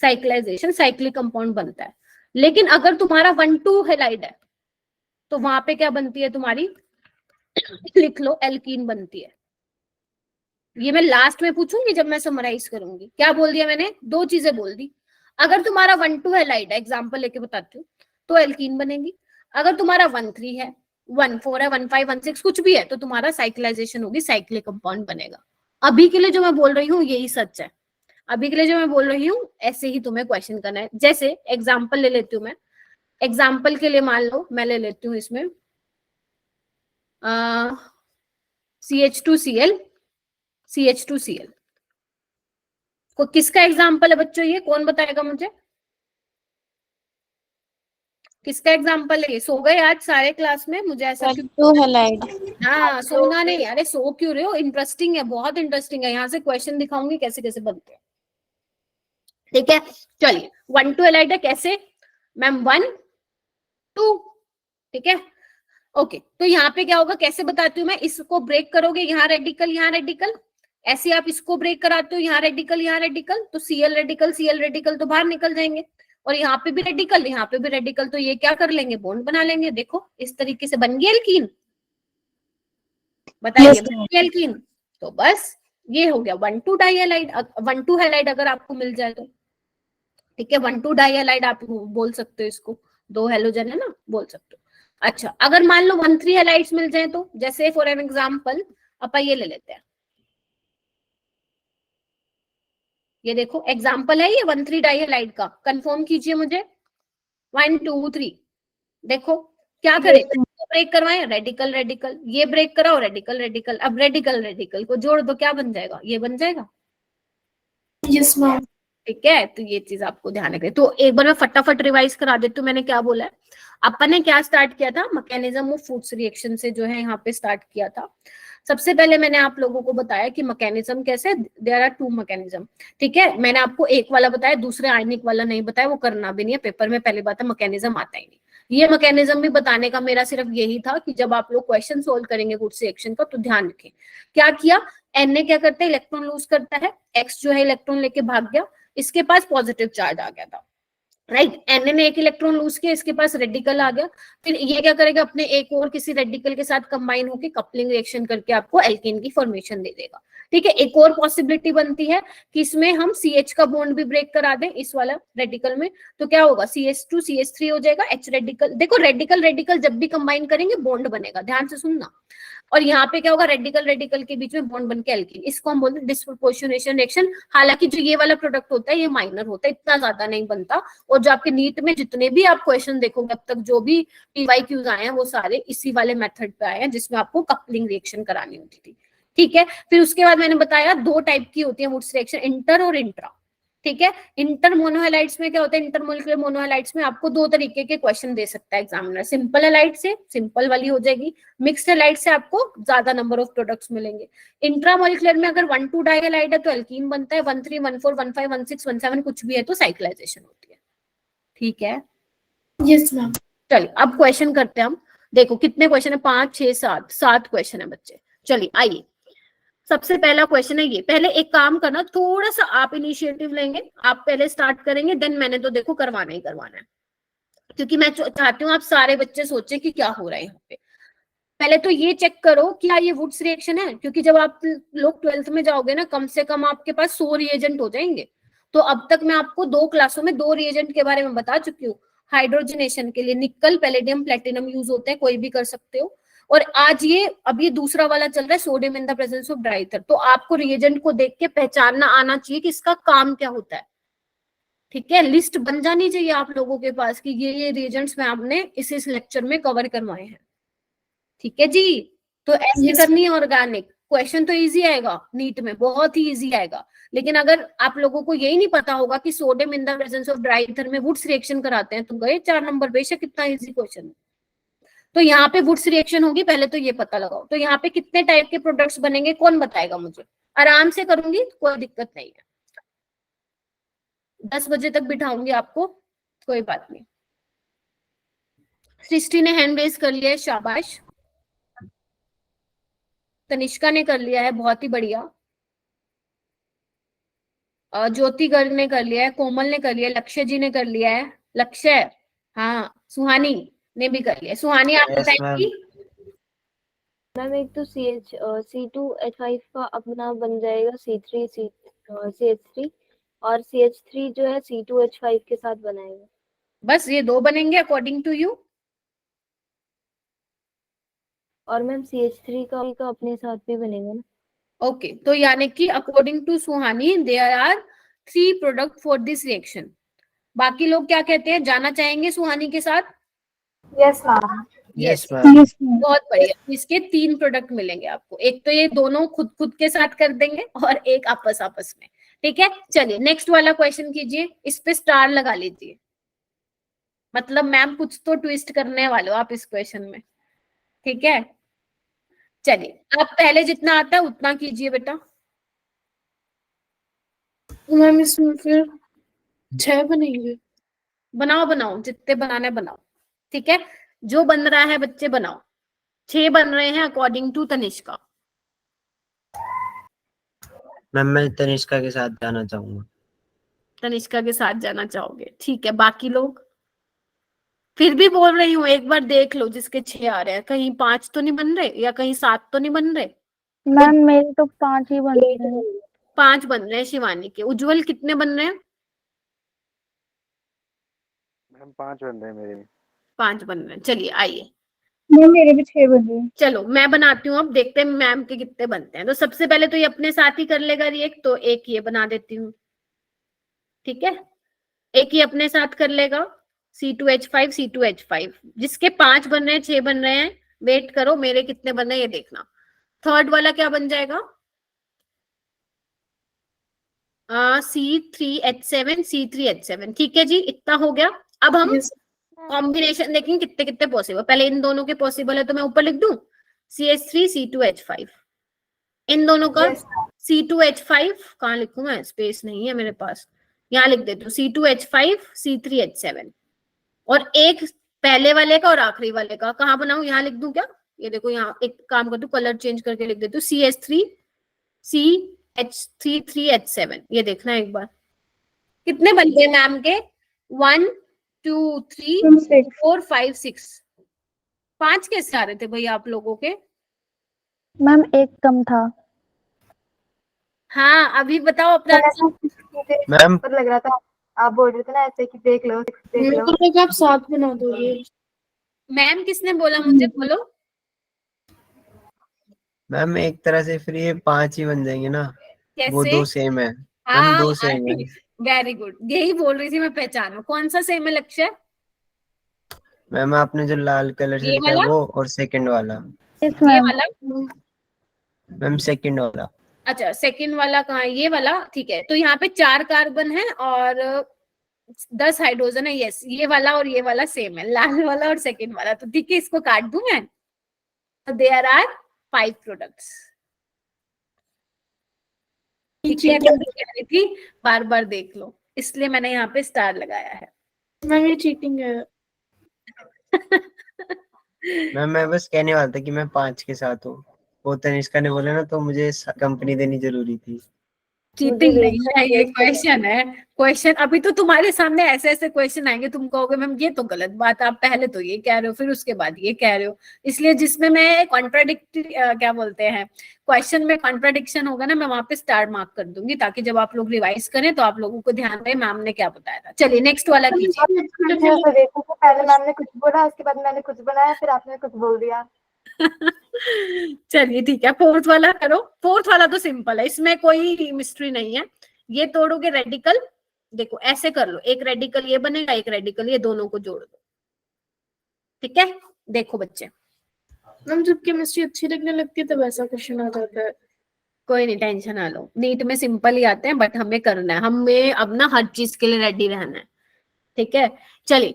साइक्लाइजेशन, साइक्लिक कंपाउंड बनता है। लेकिन अगर तुम्हारा 1,2 हैलाइड है तो वहां पे क्या बनती है तुम्हारी, लिख लो, एल्कीन बनती है। ये मैं लास्ट में पूछूंगी जब मैं समराइज करूंगी। क्या बोल दिया मैंने? 2 चीजें बोल दी। अगर तुम्हारा 1,2 हैलाइड है, एग्जांपल लेके बताती हूँ, तो एल्कीन बनेगी। अगर तुम्हारा 1,3 है, 1,4 है, 1,5, 1,6 कुछ भी है, तो तुम्हारा साइक्लाइजेशन होगी, साइक्लिक कंपाउंड बनेगा। अभी के लिए जो मैं बोल रही हूँ यही सच है, अभी के लिए जो मैं बोल रही हूँ ऐसे ही तुम्हें क्वेश्चन करना है। जैसे एग्जाम्पल ले लेती हूँ मैं, एग्जाम्पल के लिए मान लो मैं ले लेती हूँ इसमें CH2Cl, CH2Cl को किसका एग्जाम्पल है बच्चों? ये कौन बताएगा मुझे, किसका एग्जाम्पल है? ये सो गए आज सारे क्लास में? मुझे ऐसा क्यों? हैलाइड। हाँ, सोना नहीं, अरे सो क्यों रहे हो? इंटरेस्टिंग है, बहुत इंटरेस्टिंग है, यहाँ से क्वेश्चन दिखाऊंगी कैसे कैसे बनते हैं, ठीक है। चलिए 1,2 हैलाइड है, कैसे मैम? 1, 2, ठीक है, ओके। तो यहाँ पे क्या होगा, कैसे बताती हूँ मैं, इसको ब्रेक करोगे, यहाँ रेडिकल, यहाँ रेडिकल, ऐसे आप इसको ब्रेक कराते हो, यहाँ रेडिकल, यहाँ रेडिकल, तो Cl रेडिकल, Cl रेडिकल तो बाहर निकल जाएंगे, और यहाँ पे भी रेडिकल, यहाँ पे भी रेडिकल, तो ये क्या कर लेंगे, बॉन्ड बना लेंगे। देखो इस तरीके से बन गई एल्कीन, बताइए बन गई एल्कीन। तो बस ये हो गया 1,2 डाइहैलाइड। 1,2 हैलाइड अगर आपको मिल जाए तो, ठीक है, 1,2 डाइहैलाइड आप बोल सकते हो इसको, 2 हेलोजन है ना, बोल सकते हो। अच्छा, अगर मान लो 1,3 हैलाइड्स मिल जाए तो, जैसे फॉर एन एग्जांपल अपन ये ले लेते हैं, ये देखो एग्जांपल है ये 1,3 डाइहैलाइड का, कंफर्म कीजिए मुझे। 1, 2, 3, देखो क्या करें, ब्रेक करवाएं, रेडिकल रेडिकल, ये ब्रेक कराओ, रेडिकल रेडिकल, अब रेडिकल रेडिकल को जोड़ दो, क्या बन जाएगा, ये बन जाएगा। Yes ma'am. ठीक है, तो ये चीज आपको ध्यान रखें। तो एक बार मैं फटाफट रिवाइज करा देती हूँ, मैंने क्या बोला है। अपन ने क्या स्टार्ट किया था, मैकेनिज्म ऑफ वुड्स रिएक्शन से जो है यहाँ पे स्टार्ट किया था। सबसे पहले मैंने आप लोगों को बताया कि मैकेनिज्म कैसे, देयर आर 2 मैकेनिज्म, ठीक है। मैंने आपको एक वाला बताया, दूसरे आयनिक वाला नहीं बताया, वो करना भी नहीं है पेपर में, पहली बात है मैकेनिज्म आता ही नहीं, ये मैकेनिज्म भी बताने का मेरा सिर्फ यही था कि जब आप लोग क्वेश्चन सोल्व करेंगे वुड्स रिएक्शन का तो ध्यान रखें। क्या किया, Na क्या करता है, इलेक्ट्रॉन लूज करता है, X जो है इलेक्ट्रॉन लेके भाग गया, इसके पास पॉजिटिव चार्ज आ गया था, राइट। Na ने एक इलेक्ट्रॉन लूज किया, इसके पास रेडिकल आ गया, फिर ये क्या करेगा, अपने एक और किसी रेडिकल के साथ कंबाइन होकर कपलिंग रिएक्शन करके आपको एल्केन की फॉर्मेशन दे देगा, ठीक है। एक और पॉसिबिलिटी बनती है कि इसमें हम CH का बॉन्ड भी ब्रेक करा दें इस वाला रेडिकल में, तो क्या होगा, CH2 CH3 हो जाएगा, H रेडिकल, देखो रेडिकल रेडिकल जब भी कंबाइन करेंगे बॉन्ड बनेगा, ध्यान से सुनना। और यहाँ पे क्या होगा, रेडिकल रेडिकल के बीच में बॉन्ड बन के एल्कीन, इसको हम बोलते हैं डिस्प्रोपोर्शनेशन रिएक्शन। हालांकि जो ये वाला प्रोडक्ट होता है ये माइनर होता है, इतना ज्यादा नहीं बनता, और जो आपके नीट में जितने भी आप क्वेश्चन देखोगे अब तक जो भी PYQs आए हैं वो सारे इसी वाले मेथड पे आए हैं जिसमें आपको कपलिंग रिएक्शन करानी होती थी, ठीक है। फिर उसके बाद मैंने बताया दो टाइप की होती है वुड्स रिएक्शन, इंटर और इंट्रा, ठीक है। इंटर मोनोहैलाइड्स में क्या होता है, इंटरमोलिकुलर मोनोहैलाइड्स में आपको दो तरीके के क्वेश्चन दे सकता है एग्जामिनर, सिंपल हैलाइड से, सिंपल वाली हो जाएगी, मिक्स्ड हैलाइड से आपको ज्यादा नंबर ऑफ प्रोडक्ट्स मिलेंगे। इंट्रामोलिकुलर में अगर 1,2 डाइहैलाइड है तो एल्कीन बनता है, 1,3 1,4 1,5 1,6 1,7 कुछ भी है तो साइक्लाइजेशन होती है, ठीक है। Yes ma'am. चलिए अब क्वेश्चन करते हैं हम, देखो कितने क्वेश्चन है, 5 6 7 क्वेश्चन है बच्चे। चलिए आइए, सबसे पहला क्वेश्चन है ये, पहले एक काम करना, थोड़ा सा आप इनिशिएटिव लेंगे, आप पहले स्टार्ट करेंगे, देन मैंने तो देखो करवाना ही करवाना है, क्योंकि मैं चाहती हूँ आप सारे बच्चे सोचें कि क्या हो रहा है यहाँ पे। पहले तो ये चेक करो क्या ये वुड्स रिएक्शन है, क्योंकि जब आप लोग 12th में जाओगे ना कम से कम आपके पास 100 रिएजेंट हो जाएंगे। तो अब तक मैं आपको 2 क्लासों में 2 रिएजेंट के बारे में बता चुकी हूँ। हाइड्रोजनेशन के लिए निकल पैलेडियम प्लेटिनम यूज होते हैं, कोई भी कर सकते हो। और आज ये अब ये दूसरा वाला चल रहा है sodium in the presence of dry ether, तो आपको रिएजेंट को देख के पहचानना आना चाहिए कि इसका काम क्या होता है, ठीक है। लिस्ट बन जानी चाहिए आप लोगों के पास कि ये रिएजेंट्स में आपने इस लेक्चर में कवर करवाए हैं, ठीक है जी। तो ऐसे करनी है ऑर्गेनिक, क्वेश्चन तो इजी आएगा नीट में, बहुत ही इजी आएगा, लेकिन अगर आप लोगों को यही नहीं पता होगा कि sodium in the presence of dry ether में वुड्स रिएक्शन कराते हैं तो गए 4 नंबर, बेशक कितना इजी क्वेश्चन है। तो यहाँ पे वुड्स रिएक्शन होगी, पहले तो ये पता लगाओ। तो यहाँ पे कितने टाइप के प्रोडक्ट्स बनेंगे कौन बताएगा मुझे, आराम से करूंगी, कोई दिक्कत नहीं है, 10 बजे तक बिठाऊंगी आपको, कोई बात नहीं। सृष्टि ने हैंड रेज कर लिया है, शाबाश। तनिष्का ने कर लिया है, बहुत ही बढ़िया। ज्योति गर्ग ने कर लिया है, कोमल ने कर लिया है, लक्ष्य जी ने कर लिया है, लक्ष्य, हाँ, सुहानी ने भी कर लिया है। सुहानी आप Yes, बताएंगी? मैम एक तो C2H5 का अपना बन जाएगा CH3 और CH3 जो है C2H5 के साथ बनाएगा। बस ये 2 बनेंगे अकॉर्डिंग टू यू? और मैम CH3 का अपने साथ भी बनेगा ना। ओके, तो यानी कि according to Suhani there are 3 product for this reaction. बाकी लोग क्या कहते हैं, जाना चाहेंगे सुहानी के साथ? Yes ma'am. Yes Yes. Ma'am. बहुत बढ़िया, इसके 3 प्रोडक्ट मिलेंगे आपको, एक तो ये दोनों खुद खुद के साथ कर देंगे और एक आपस आपस में, ठीक है। चलिए नेक्स्ट वाला क्वेश्चन कीजिए, इस पे स्टार लगा लीजिए, मतलब मैम कुछ तो ट्विस्ट करने वाले हो आप इस क्वेश्चन में, ठीक है। चलिए आप पहले जितना आता है उतना कीजिए बेटा। मैम इसमें फिर 6 बनेंगे। बनाओ बनाओ, जितने बनाने बनाओ, ठीक है। जो बन रहा है बच्चे बनाओ, 6 बन रहे हैं अकॉर्डिंग टू तनिष्का। मैम मैं तनिष्का के साथ जाना चाहूंगा। तनिष्का के साथ जाना चाहोगे, ठीक है। बाकी लोग फिर भी बोल रही हूँ, एक बार देख लो जिसके 6 आ रहे हैं, कहीं 5 तो नहीं बन रहे या कहीं 7 तो नहीं बन रहे। मैम मेरे तो 5 ही बन रहे हैं। 5 बन रहे हैं शिवानी के। उज्जवल कितने बन रहे हैं? मैम 5 बन रहे हैं मेरे भी। 5 बन रहे हैं, चलिए आइए। मैम मेरे भी 6 बन रहे हैं। चलो मैं बनाती हूँ, अब देखते हैं मैम के कितने बनते हैं। तो सबसे पहले तो ये अपने साथ ही कर लेगा रिएक्ट, तो एक ये बना देती हूँ, ठीक है। एक ही अपने साथ कर लेगा, C2H5 C2H5, जिसके 5 बन रहे हैं 6 बन रहे हैं, वेट करो मेरे कितने बन रहे हैं ये देखना। थर्ड वाला क्या बन जाएगा, C3H7 C3H7, ठीक है जी, इतना हो गया। अब हम कॉम्बिनेशन देखेंगे कितने कितने पॉसिबल, पहले इन दोनों के पॉसिबल है तो मैं ऊपर लिख दूं CH3 C2H5, इन दोनों का C2H5 कहाँ लिखूं मैं, स्पेस नहीं है मेरे पास, यहाँ लिख देती हूँ C2H5 C3H7, और एक पहले वाले का और आखिरी वाले का। कहाँ बनाऊं, यहाँ लिख दूं क्या? ये देखो यहाँ एक काम करती हूँ, कलर चेंज करके लिख देती हूँ, CH3 CH33H7। ये देखना एक बार कितने बन गए मैम के, 1 2 3 4 5 6। 5 कैसे आ रहे थे भाई आप लोगों के? मैम एक कम था। हाँ अभी बताओ अपना मैम पर लग रहा था आप बोल रहे थे ना ऐसे कि देख लो देख मेरे लो। को लगा आप साथ बना दोगे। मैम किसने बोला मुझे, बोलो। मैम एक तरह से फिर ये 5 ही बन जाएंगे ना, वो कैसे? 2 सेम है। मैम हाँ 2 सेम है। वेरी गुड, यही बोल रही थी मैं, पहचानो कौन सा सेम है लक्ष्य? मैम आपने जो लाल कलर से ये लिखा है वाला, वो, और सेकंड वाला। यस ये मैम। वाला। मैम सेकंड वाला। अच्छा सेकंड वाला कहाँ है? ये वाला, ठीक है। तो यहाँ पे 4 कार्बन है और 10 हाइड्रोजन है। यस, ये वाला और ये वाला सेम है, लाल वाला और सेकंड वाला। तो ठीक है, इसको काट दूं मैं। There are 5 products. ठीक है, मैं कह रही थी बार बार देख लो, इसलिए मैंने यहाँ पे स्टार लगाया है। मैम ये चीटिंग है। मैम मैं बस कहने वाला था कि मैं 5 के साथ हूँ। वो तनिष्का ने बोला ना, तो मुझे कंपनी देनी जरूरी थी। चीटिंग नहीं है, ये क्वेश्चन है। क्वेश्चन अभी तो तुम्हारे सामने ऐसे ऐसे क्वेश्चन आएंगे, तुम कहोगे मैम ये तो गलत बात, आप पहले तो ये कह रहे हो फिर उसके बाद ये कह रहे हो। इसलिए जिसमें मैं कॉन्ट्राडिक्ट क्या बोलते हैं, क्वेश्चन में कॉन्ट्राडिक्शन होगा ना, मैं वहां पे स्टार मार्क कर दूंगी, ताकि जब आप लोग रिवाइज करें तो आप लोगों को ध्यान रहे मैम ने क्या बताया था। चलिए नेक्स्ट वाला कीजिए। देखो तो पहले मैम ने कुछ बोला, उसके बाद मैंने कुछ बनाया, फिर आपने कुछ बोल दिया। चलिए ठीक है, फोर्थ वाला करो। फोर्थ वाला तो सिंपल है, इसमें कोई मिस्ट्री नहीं है। ये तोड़ोगे रेडिकल, देखो ऐसे कर लो, एक रेडिकल ये बनेगा, एक रेडिकल ये, दोनों को जोड़ दो। ठीक है, देखो बच्चे। मैम जब केमिस्ट्री अच्छी लगने लगती है तब ऐसा क्वेश्चन आ जाता है। कोई नहीं, टेंशन ना लो, नीट में सिंपल ही आते हैं, बट हमें करना है, हमें अब ना हर चीज के लिए रेडी रहना है। ठीक है, चलिए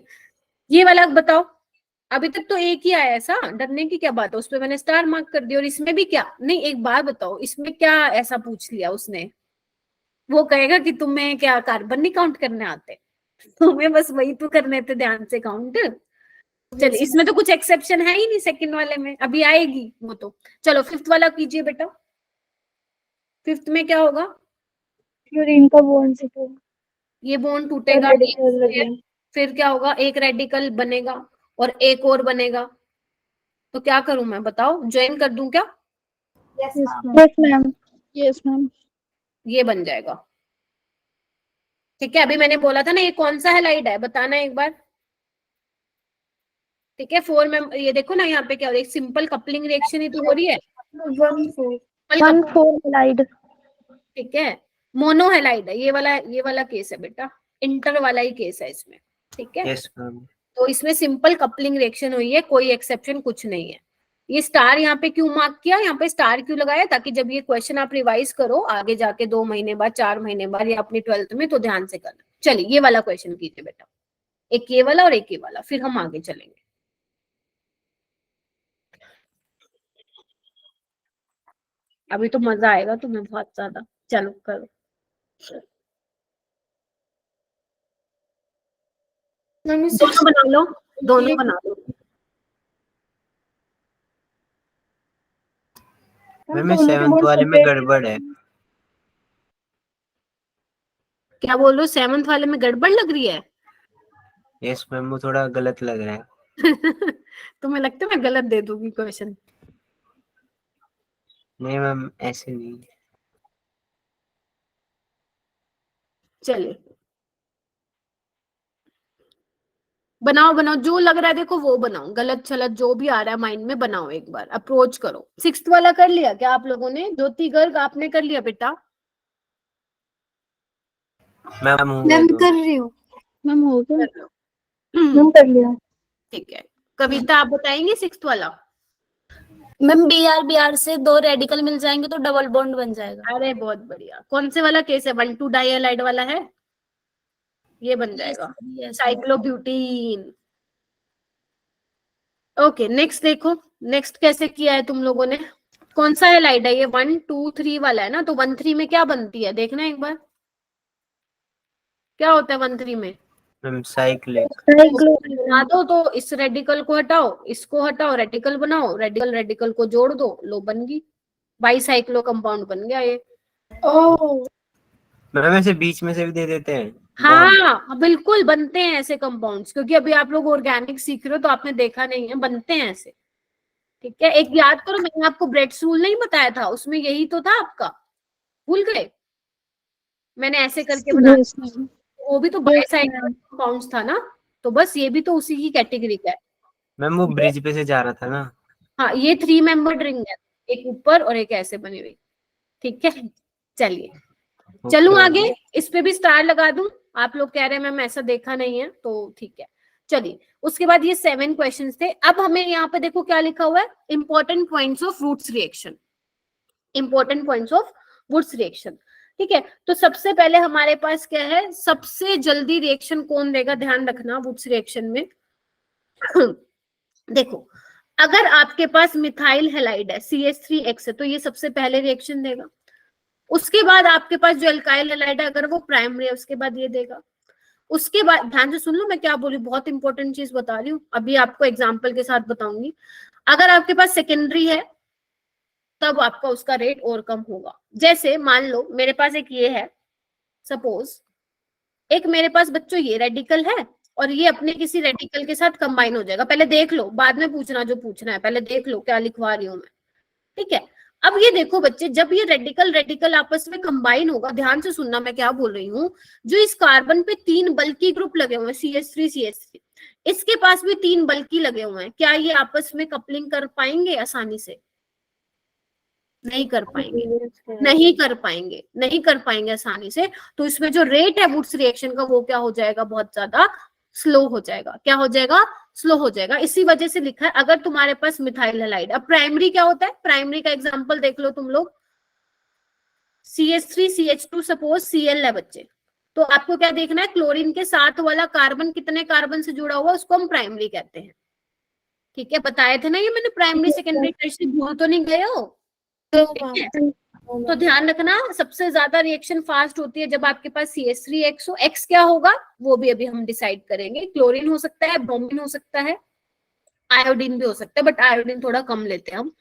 ये वाला बताओ। अभी तक तो एक ही आया, ऐसा डरने की क्या बात है, उस पर मैंने स्टार मार्क कर दिया। और इसमें भी क्या नहीं, एक बार बताओ, इसमें क्या ऐसा पूछ लिया उसने? वो कहेगा कि तुम्हें क्या कार्बन नहीं काउंट करने आते, तुम्हें बस वही तो करने थे ध्यान से काउंट। चलिए इसमें तो कुछ एक्सेप्शन है ही नहीं, सेकंड वाले में अभी आएगी वो तो। चलो फिफ्थ वाला कीजिए बेटा। फिफ्थ में क्या होगा? फ्लोरीन का बॉन्ड से तो ये बॉन्ड टूटेगा, फिर क्या होगा, एक रेडिकल बनेगा और एक और बनेगा। तो क्या करूं मैं, बताओ, ज्वाइन कर दूं क्या? Yes ma'am. Yes ma'am. ये बन जाएगा। ठीक है, अभी मैंने बोला था ना, ये कौन सा हैलाइड है, बताना एक बार। ठीक है, 4 में ये देखो ना, यहाँ पे क्या हो रहा है, सिंपल कपलिंग रिएक्शन ही तो हो रही है। 1,4 हैलाइड। ठीक है, मोनो हैलाइड है, ये वाला केस है बेटा, इंटर वाला ही केस है इसमें। ठीक है, यस मैम। तो इसमें सिंपल कपलिंग रिएक्शन हुई है, कोई एक्सेप्शन कुछ नहीं है। ये स्टार यहाँ पे क्यों मार्क किया, यहाँ पे स्टार क्यों लगाया, ताकि जब ये क्वेश्चन आप रिवाइज करो आगे जाके 2 महीने बाद, 4 महीने बाद, या अपनी 12th में, तो ध्यान से करना। चलिए ये वाला क्वेश्चन कीजिए बेटा, एक ये वाला और एक ये वाला, फिर हम आगे चलेंगे। अभी तो मजा आएगा तुम्हें बहुत ज्यादा। चलो करो। दोनों बना लो, दोनों बना लो। मैम 7th वाले में गड़बड़ है। क्या बोल रहे हो, 7th वाले में गड़बड़ लग रही है? यस मैम, वो थोड़ा गलत लग रहा है। तुम्हें लगता है मैं गलत दे दूंगी क्वेश्चन? नहीं मैम, ऐसे नहीं। चलिए बनाओ बनाओ, जो लग रहा है देखो वो बनाओ, गलत छलत जो भी आ रहा है माइंड में बनाओ, एक बार अप्रोच करो। 6th वाला कर लिया क्या आप लोगों ने? ज्योति गर्ग आपने कर लिया बेटा? मैम मैम कर रही हूँ। मैम हो गया। मैम कर लिया। ठीक है, कविता आप बताएंगे 6th वाला? मैम BR से 2 रेडिकल मिल जाएंगे तो डबल बॉन्ड बन जाएगा। अरे बहुत बढ़िया। कौन से वाला केस है, 1,2 डाइहाइलाइड वाला है, ये बन जाएगा साइक्लोब्यूटीन। ओके नेक्स्ट देखो, नेक्स्ट कैसे किया है तुम लोगों ने, कौन सा हैलाइड है ये? 1 2 3 वाला है ना, तो 1 3 में क्या बनती है देखना एक बार, क्या होता है 1 3 में? Ma'am cyclic. बना दो तो इस रेडिकल को हटाओ, इसको हटाओ, रेडिकल बनाओ, रेडिकल रेडिकल को जोड़ दो, लो बन गई, बाईसाइक्लो कंपाउंड बन गया ये। ओह मैम ऐसे बीच में से भी दे देते हैं। हाँ बिल्कुल बनते हैं ऐसे कंपाउंड्स, क्योंकि अभी आप लोग ऑर्गेनिक सीख रहे हो तो आपने देखा नहीं है, बनते हैं ऐसे। ठीक है, एक याद करो, मैंने आपको ब्रेड्स रूल नहीं बताया था, उसमें यही तो था आपका, भूल गए? मैंने ऐसे करके बना, Yes, ma'am. वो भी तो बाईसाइक्लो कंपाउंड्स था ना, तो बस ये भी तो उसी की कैटेगरी का है। मैम वो ब्रिज पे से जा रहा था ना। हाँ, ये 3 मेंबर्ड रिंग है, एक ऊपर और एक ऐसे बनी हुई। ठीक है, चलिए चलूं Okay, आगे, इस पे भी स्टार लगा दूं? आप लोग कह रहे हैं मैम ऐसा देखा नहीं है, तो ठीक है चलिए। उसके बाद ये 7 क्वेश्चंस थे। अब हमें यहाँ पे देखो क्या लिखा हुआ है, important points of Wurtz reaction, important points of Wurtz reaction. ठीक है, तो सबसे पहले हमारे पास क्या है, सबसे जल्दी रिएक्शन कौन देगा, ध्यान रखना वुड्स रिएक्शन में। देखो, अगर आपके पास मिथाइल हैलाइड है, CH3X है, तो ये सबसे पहले रिएक्शन देगा। उसके बाद आपके पास जो एल्काइल हैलाइड है, अगर वो प्राइमरी है, उसके बाद ये देगा। उसके बाद ध्यान से सुन लो मैं क्या बोली, बहुत इंपॉर्टेंट चीज बता रही हूँ, अभी आपको एग्जाम्पल के साथ बताऊंगी। अगर आपके पास सेकेंडरी है तब आपका उसका रेट और कम होगा। जैसे मान लो मेरे पास एक ये है, सपोज एक मेरे पास बच्चों ये रेडिकल है और ये अपने किसी रेडिकल के साथ कंबाइन हो जाएगा। पहले देख लो, बाद में पूछना जो पूछना है, पहले देख लो क्या लिखवा रही हूं मैं। ठीक है, अब ये देखो बच्चे, जब ये रेडिकल रेडिकल आपस में कंबाइन होगा, ध्यान से सुनना मैं क्या बोल रही हूँ, जो इस कार्बन पे 3 बल्कि ग्रुप लगे हुए हैं, CH3 इसके पास भी 3 बल्कि लगे हुए हैं, क्या ये आपस में कपलिंग कर पाएंगे आसानी से? नहीं कर पाएंगे, नहीं कर पाएंगे, नहीं कर पाएंगे आसानी से। तो इसमें जो रेट है वुड्स रिएक्शन का वो क्या हो जाएगा, बहुत ज्यादा स्लो हो जाएगा। क्या हो जाएगा, स्लो हो जाएगा। इसी वजह से लिखा है अगर तुम्हारे पास मिथाइल हैलाइड। अब प्राइमरी क्या होता है, प्राइमरी का एग्जांपल देख लो तुम लोग, CH3CH2 सपोज Cl है बच्चे, तो आपको क्या देखना है, क्लोरीन के साथ वाला कार्बन कितने कार्बन से जुड़ा हुआ, उसको हम प्राइमरी कहते हैं। ठीक है, बताए थे ना ये मैंने, प्राइमरी सेकेंडरी टर्शियरी, भूल तो नहीं गए हो? ठीक है, तो ध्यान रखना, सबसे ज्यादा रिएक्शन फास्ट होती है जब आपके पास CH3X हो। X क्या होगा वो भी अभी हम डिसाइड करेंगे, क्लोरीन हो सकता है, ब्रोमीन हो सकता है, आयोडीन भी हो सकता है, बट आयोडीन थोड़ा कम लेते हैं हम।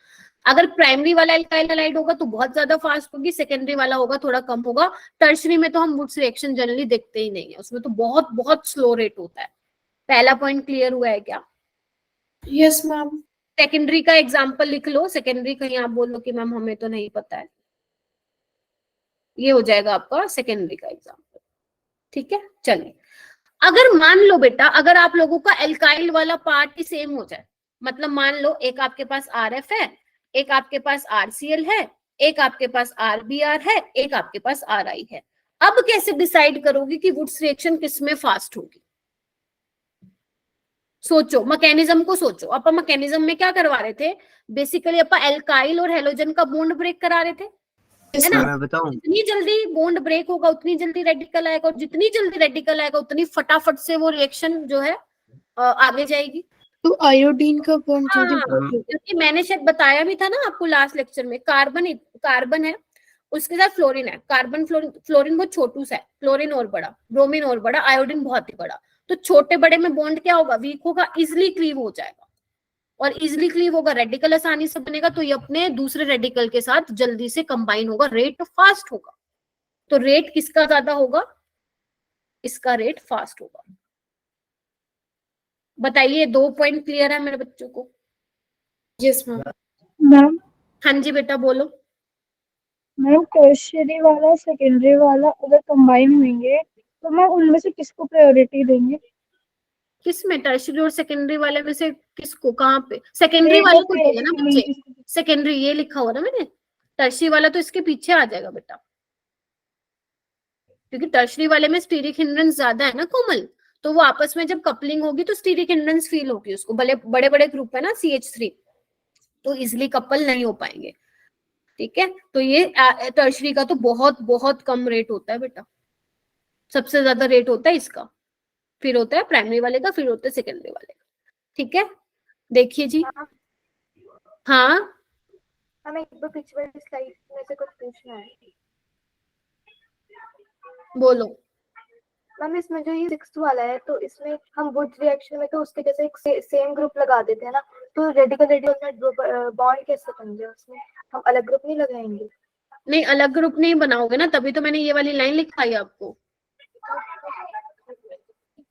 अगर प्राइमरी वाला एल्काइल हैलाइड होगा तो बहुत ज्यादा फास्ट होगी, सेकेंडरी वाला होगा थोड़ा कम होगा। टर्शरी में तो हम वुड्स रिएक्शन जनरली देखते ही नहीं है, उसमें तो बहुत बहुत स्लो रेट होता है। पहला पॉइंट क्लियर हुआ है क्या? Yes ma'am. सेकेंडरी का एग्जाम्पल लिख लो, सेकेंडरी कहीं आप बोलो कि मैम हमें तो नहीं पता है, ये हो जाएगा आपका सेकेंडरी का एग्जाम्पल। ठीक है, चलिए अगर मान लो बेटा, अगर आप लोगों का एल्काइल वाला पार्ट ही सेम हो जाए, मतलब मान लो एक आपके पास RF है, एक आपके पास RCl है, एक आपके पास RBr है, एक आपके पास RI है, अब कैसे डिसाइड करोगे कि वुड्स रिएक्शन किसमें फास्ट होगी? सोचो, मैकेनिज्म को सोचो। अपन मैकेनिज्म में क्या करवा रहे थे, बेसिकली अपन एल्काइल और हेलोजन का बॉन्ड ब्रेक करा रहे थे, है ना? मैं बताऊं, जितनी जल्दी बॉन्ड ब्रेक होगा उतनी जल्दी रेडिकल आएगा, और जितनी जल्दी रेडिकल आएगा उतनी फटाफट से वो रिएक्शन जो है आगे जाएगी। तो आयोडीन का बॉन्ड जल्दी हाँ, क्योंकि मैंने शायद बताया भी था ना आपको लास्ट लेक्चर में, कार्बन है, उसके साथ फ्लोरीन है, कार्बन फ्लोरीन, फ्लोरीन बहुत छोटू सा है, क्लोरीन और बड़ा, ब्रोमीन और बड़ा, आयोडीन बहुत ही बड़ा। तो छोटे बड़े में बॉन्ड क्या होगा, वीक होगा, इजिली क्लीव हो जाएगा, और इजिली क्लीव होगा, रेडिकल आसानी से बनेगा, तो ये अपने दूसरे रेडिकल के साथ जल्दी से कंबाइन होगा, रेट फास्ट होगा। तो रेट किसका ज्यादा होगा, इसका रेट फास्ट होगा। बताइए, 2 पॉइंट क्लियर है मेरे बच्चों को? Yes ma'am. मैम हाँ जी बेटा बोलो। मैम टर्शियरी वाला सेकेंडरी वाला अगर कंबाइन होंगे तो मैम उनमें से किसको प्रायोरिटी देंगे? किस में, टर्शियरी और सेकेंडरी वाले में से किसको, कहाँ पे? सेकेंडरी वाले को चाहिए ना बच्चे, सेकेंडरी ये लिखा हुआ ना मैंने, टर्शियरी वाला तो इसके पीछे आ जाएगा बेटा, क्योंकि टर्शियरी वाले में स्टीरिक हिंड्रेंस ज्यादा है ना कोमल, तो वो आपस में जब कपलिंग होगी तो स्टीरिक हिंड्रेंस फील होगी उसको। भले बड़े बड़े ग्रुप है ना CH3, तो इजिली कपल नहीं हो पाएंगे। ठीक है, तो ये टर्शियरी का तो बहुत बहुत कम रेट होता है बेटा, सबसे ज्यादा रेट होता है इसका, फिर होता है प्राइमरी वाले का, फिर होता है सेकेंडरी वाले का। ठीक है, देखिए जी। हाँ हमें एक बार पिछले वाली स्लाइड में से कुछ पूछना है। बोलो। मैम इसमें जो ये 6th वाला है तो इसमें हम वुड रिएक्शन में तो उसके जैसे एक सेम ग्रुप लगा देते हैं ना, तो रेडिकल रेडिकल में बॉन्ड कैसे बन जाए, उसमें हम अलग ग्रुप नहीं लगाएंगे? नहीं, अलग ग्रुप नहीं बनाओगे ना, तभी तो मैंने ये वाली लाइन लिखाई आपको।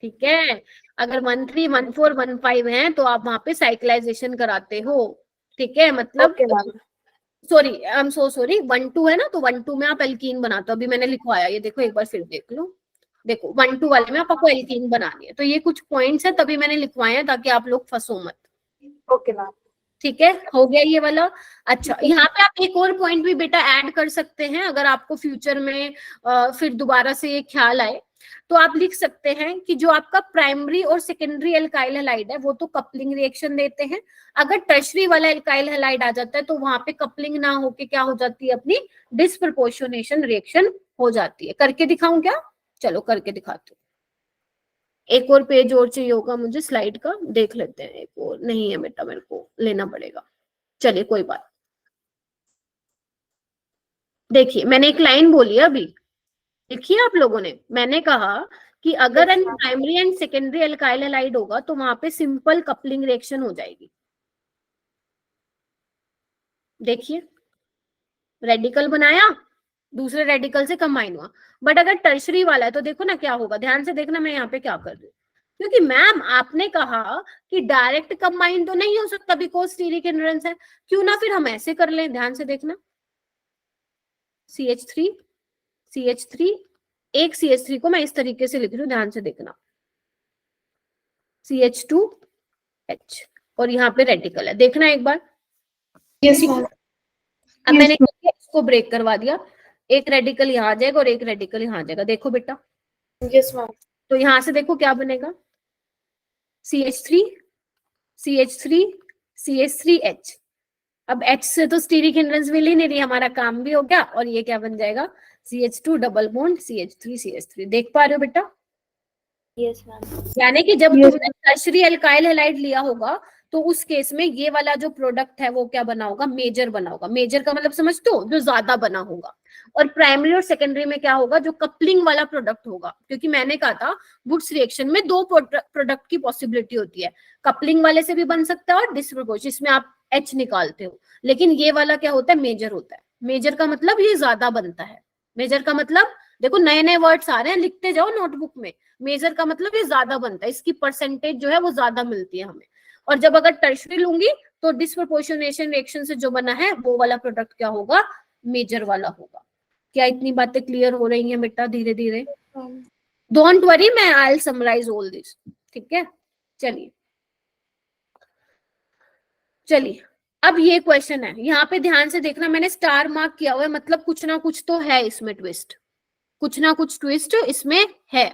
ठीक है, अगर 1 3 1 4 1 5 है तो आप वहां पे साइक्लाइजेशन कराते हो। ठीक है, मतलब okay ma'am. Sorry, I am so sorry, 1 2 है ना, तो 1 2 में आप एल्कीन बनाते हो। अभी मैंने लिखवाया, ये देखो एक बार फिर देख लो। देखो 1 2 वाले में आपको एल्कीन बनानी है, तो ये कुछ पॉइंट्स है तभी मैंने लिखवाए हैं, ताकि आप लोग फंसो मत। Okay ma'am. ठीक है, हो गया ये वाला। अच्छा, यहाँ पे आप एक और पॉइंट भी बेटा ऐड कर सकते हैं, अगर आपको फ्यूचर में फिर दोबारा से ये ख्याल आए तो आप लिख सकते हैं कि जो आपका प्राइमरी और सेकेंडरी एल्काइल हैलाइड है वो तो कपलिंग रिएक्शन देते हैं। अगर टर्शरी वाला एल्काइल हैलाइड आ जाता है तो वहां पे कपलिंग ना होके क्या हो जाती है, अपनी डिस्प्रपोर्शनेशन रिएक्शन हो जाती है। करके दिखाऊं क्या? चलो करके दिखाती हूँ। एक और पेज और चाहिए होगा मुझे स्लाइड का, देख लेते हैं। एक और नहीं है बेटा, मेरे को लेना पड़ेगा। चलिए कोई बात। देखिए मैंने एक लाइन बोली अभी, देखिए आप लोगों ने, मैंने कहा कि अगर an primary and secondary alkyl halide होगा तो वहां पे सिंपल कपलिंग रिएक्शन हो जाएगी। देखिए रेडिकल बनाया, दूसरे रेडिकल से कंबाइन हुआ। बट अगर टर्शरी वाला है तो देखो ना क्या होगा, ध्यान से देखना मैं यहाँ पे क्या कर रही हूँ। क्योंकि मैम आपने कहा कि डायरेक्ट कंबाइन तो नहीं हो सकता बिकॉज स्टीरिक हिंड्रेंस है, क्यों ना फिर हम ऐसे कर लें। ध्यान से देखना, CH3 CH3, एक CH3 को मैं इस तरीके से लिख रही हूँ, ध्यान से देखना, CH2H, और यहाँ पे रेडिकल है, देखना एक बार। Yes ma'am. अब मैंने इसको ब्रेक करवा दिया, एक रेडिकल यहाँ आ जाएगा और एक रेडिकल यहाँ आ जाएगा। देखो बेटा, यस मैम। तो यहां से देखो क्या बनेगा, CH3 CH3 CH3H। अब H से तो स्टीरिक हिंड्रेंस मिल ही नहीं रही, हमारा काम भी हो गया। और ये क्या बन जाएगा, CH2 double bond CH3 CH3। देख पा रहे हो बेटा? Yes ma'am. यानी कि जब तुमने टर्शरी एल्काइल हैलाइड लिया होगा तो उस केस में ये वाला जो प्रोडक्ट है वो क्या बना होगा, मेजर बना होगा। मेजर का मतलब समझते हो, जो ज्यादा बना होगा। और प्राइमरी और सेकेंडरी में क्या होगा, जो कपलिंग वाला प्रोडक्ट होगा। क्योंकि मैंने कहा था वुड्स रिएक्शन में दो प्रोडक्ट की पॉसिबिलिटी होती है, कपलिंग वाले से भी बन सकता है और डिस्प्रपोर्शन, इसमें आप H निकालते हो। लेकिन ये वाला क्या होता है, मेजर होता है। मेजर का मतलब ये ज्यादा बनता है। मेजर का मतलब देखो, नए नए वर्ड्स आ रहे हैं, लिखते जाओ नोटबुक में। मेजर का मतलब ये ज्यादा बनता है, इसकी परसेंटेज जो है वो ज्यादा मिलती है हमें। और जब अगर टर्शरी लूंगी तो डिस्प्रपोर्शनेशन रिएक्शन से जो बना है वो वाला प्रोडक्ट क्या होगा, मेजर वाला होगा। क्या इतनी बातें क्लियर हो रही हैं बेटा धीरे धीरे? डोंट वरी, मैं I will summarise all this. ठीक है, चलिए चलिए। अब ये क्वेश्चन है, यहाँ पे ध्यान से देखना, मैंने स्टार मार्क किया हुआ है, मतलब कुछ ना कुछ तो है इसमें ट्विस्ट, कुछ ना कुछ ट्विस्ट इसमें है।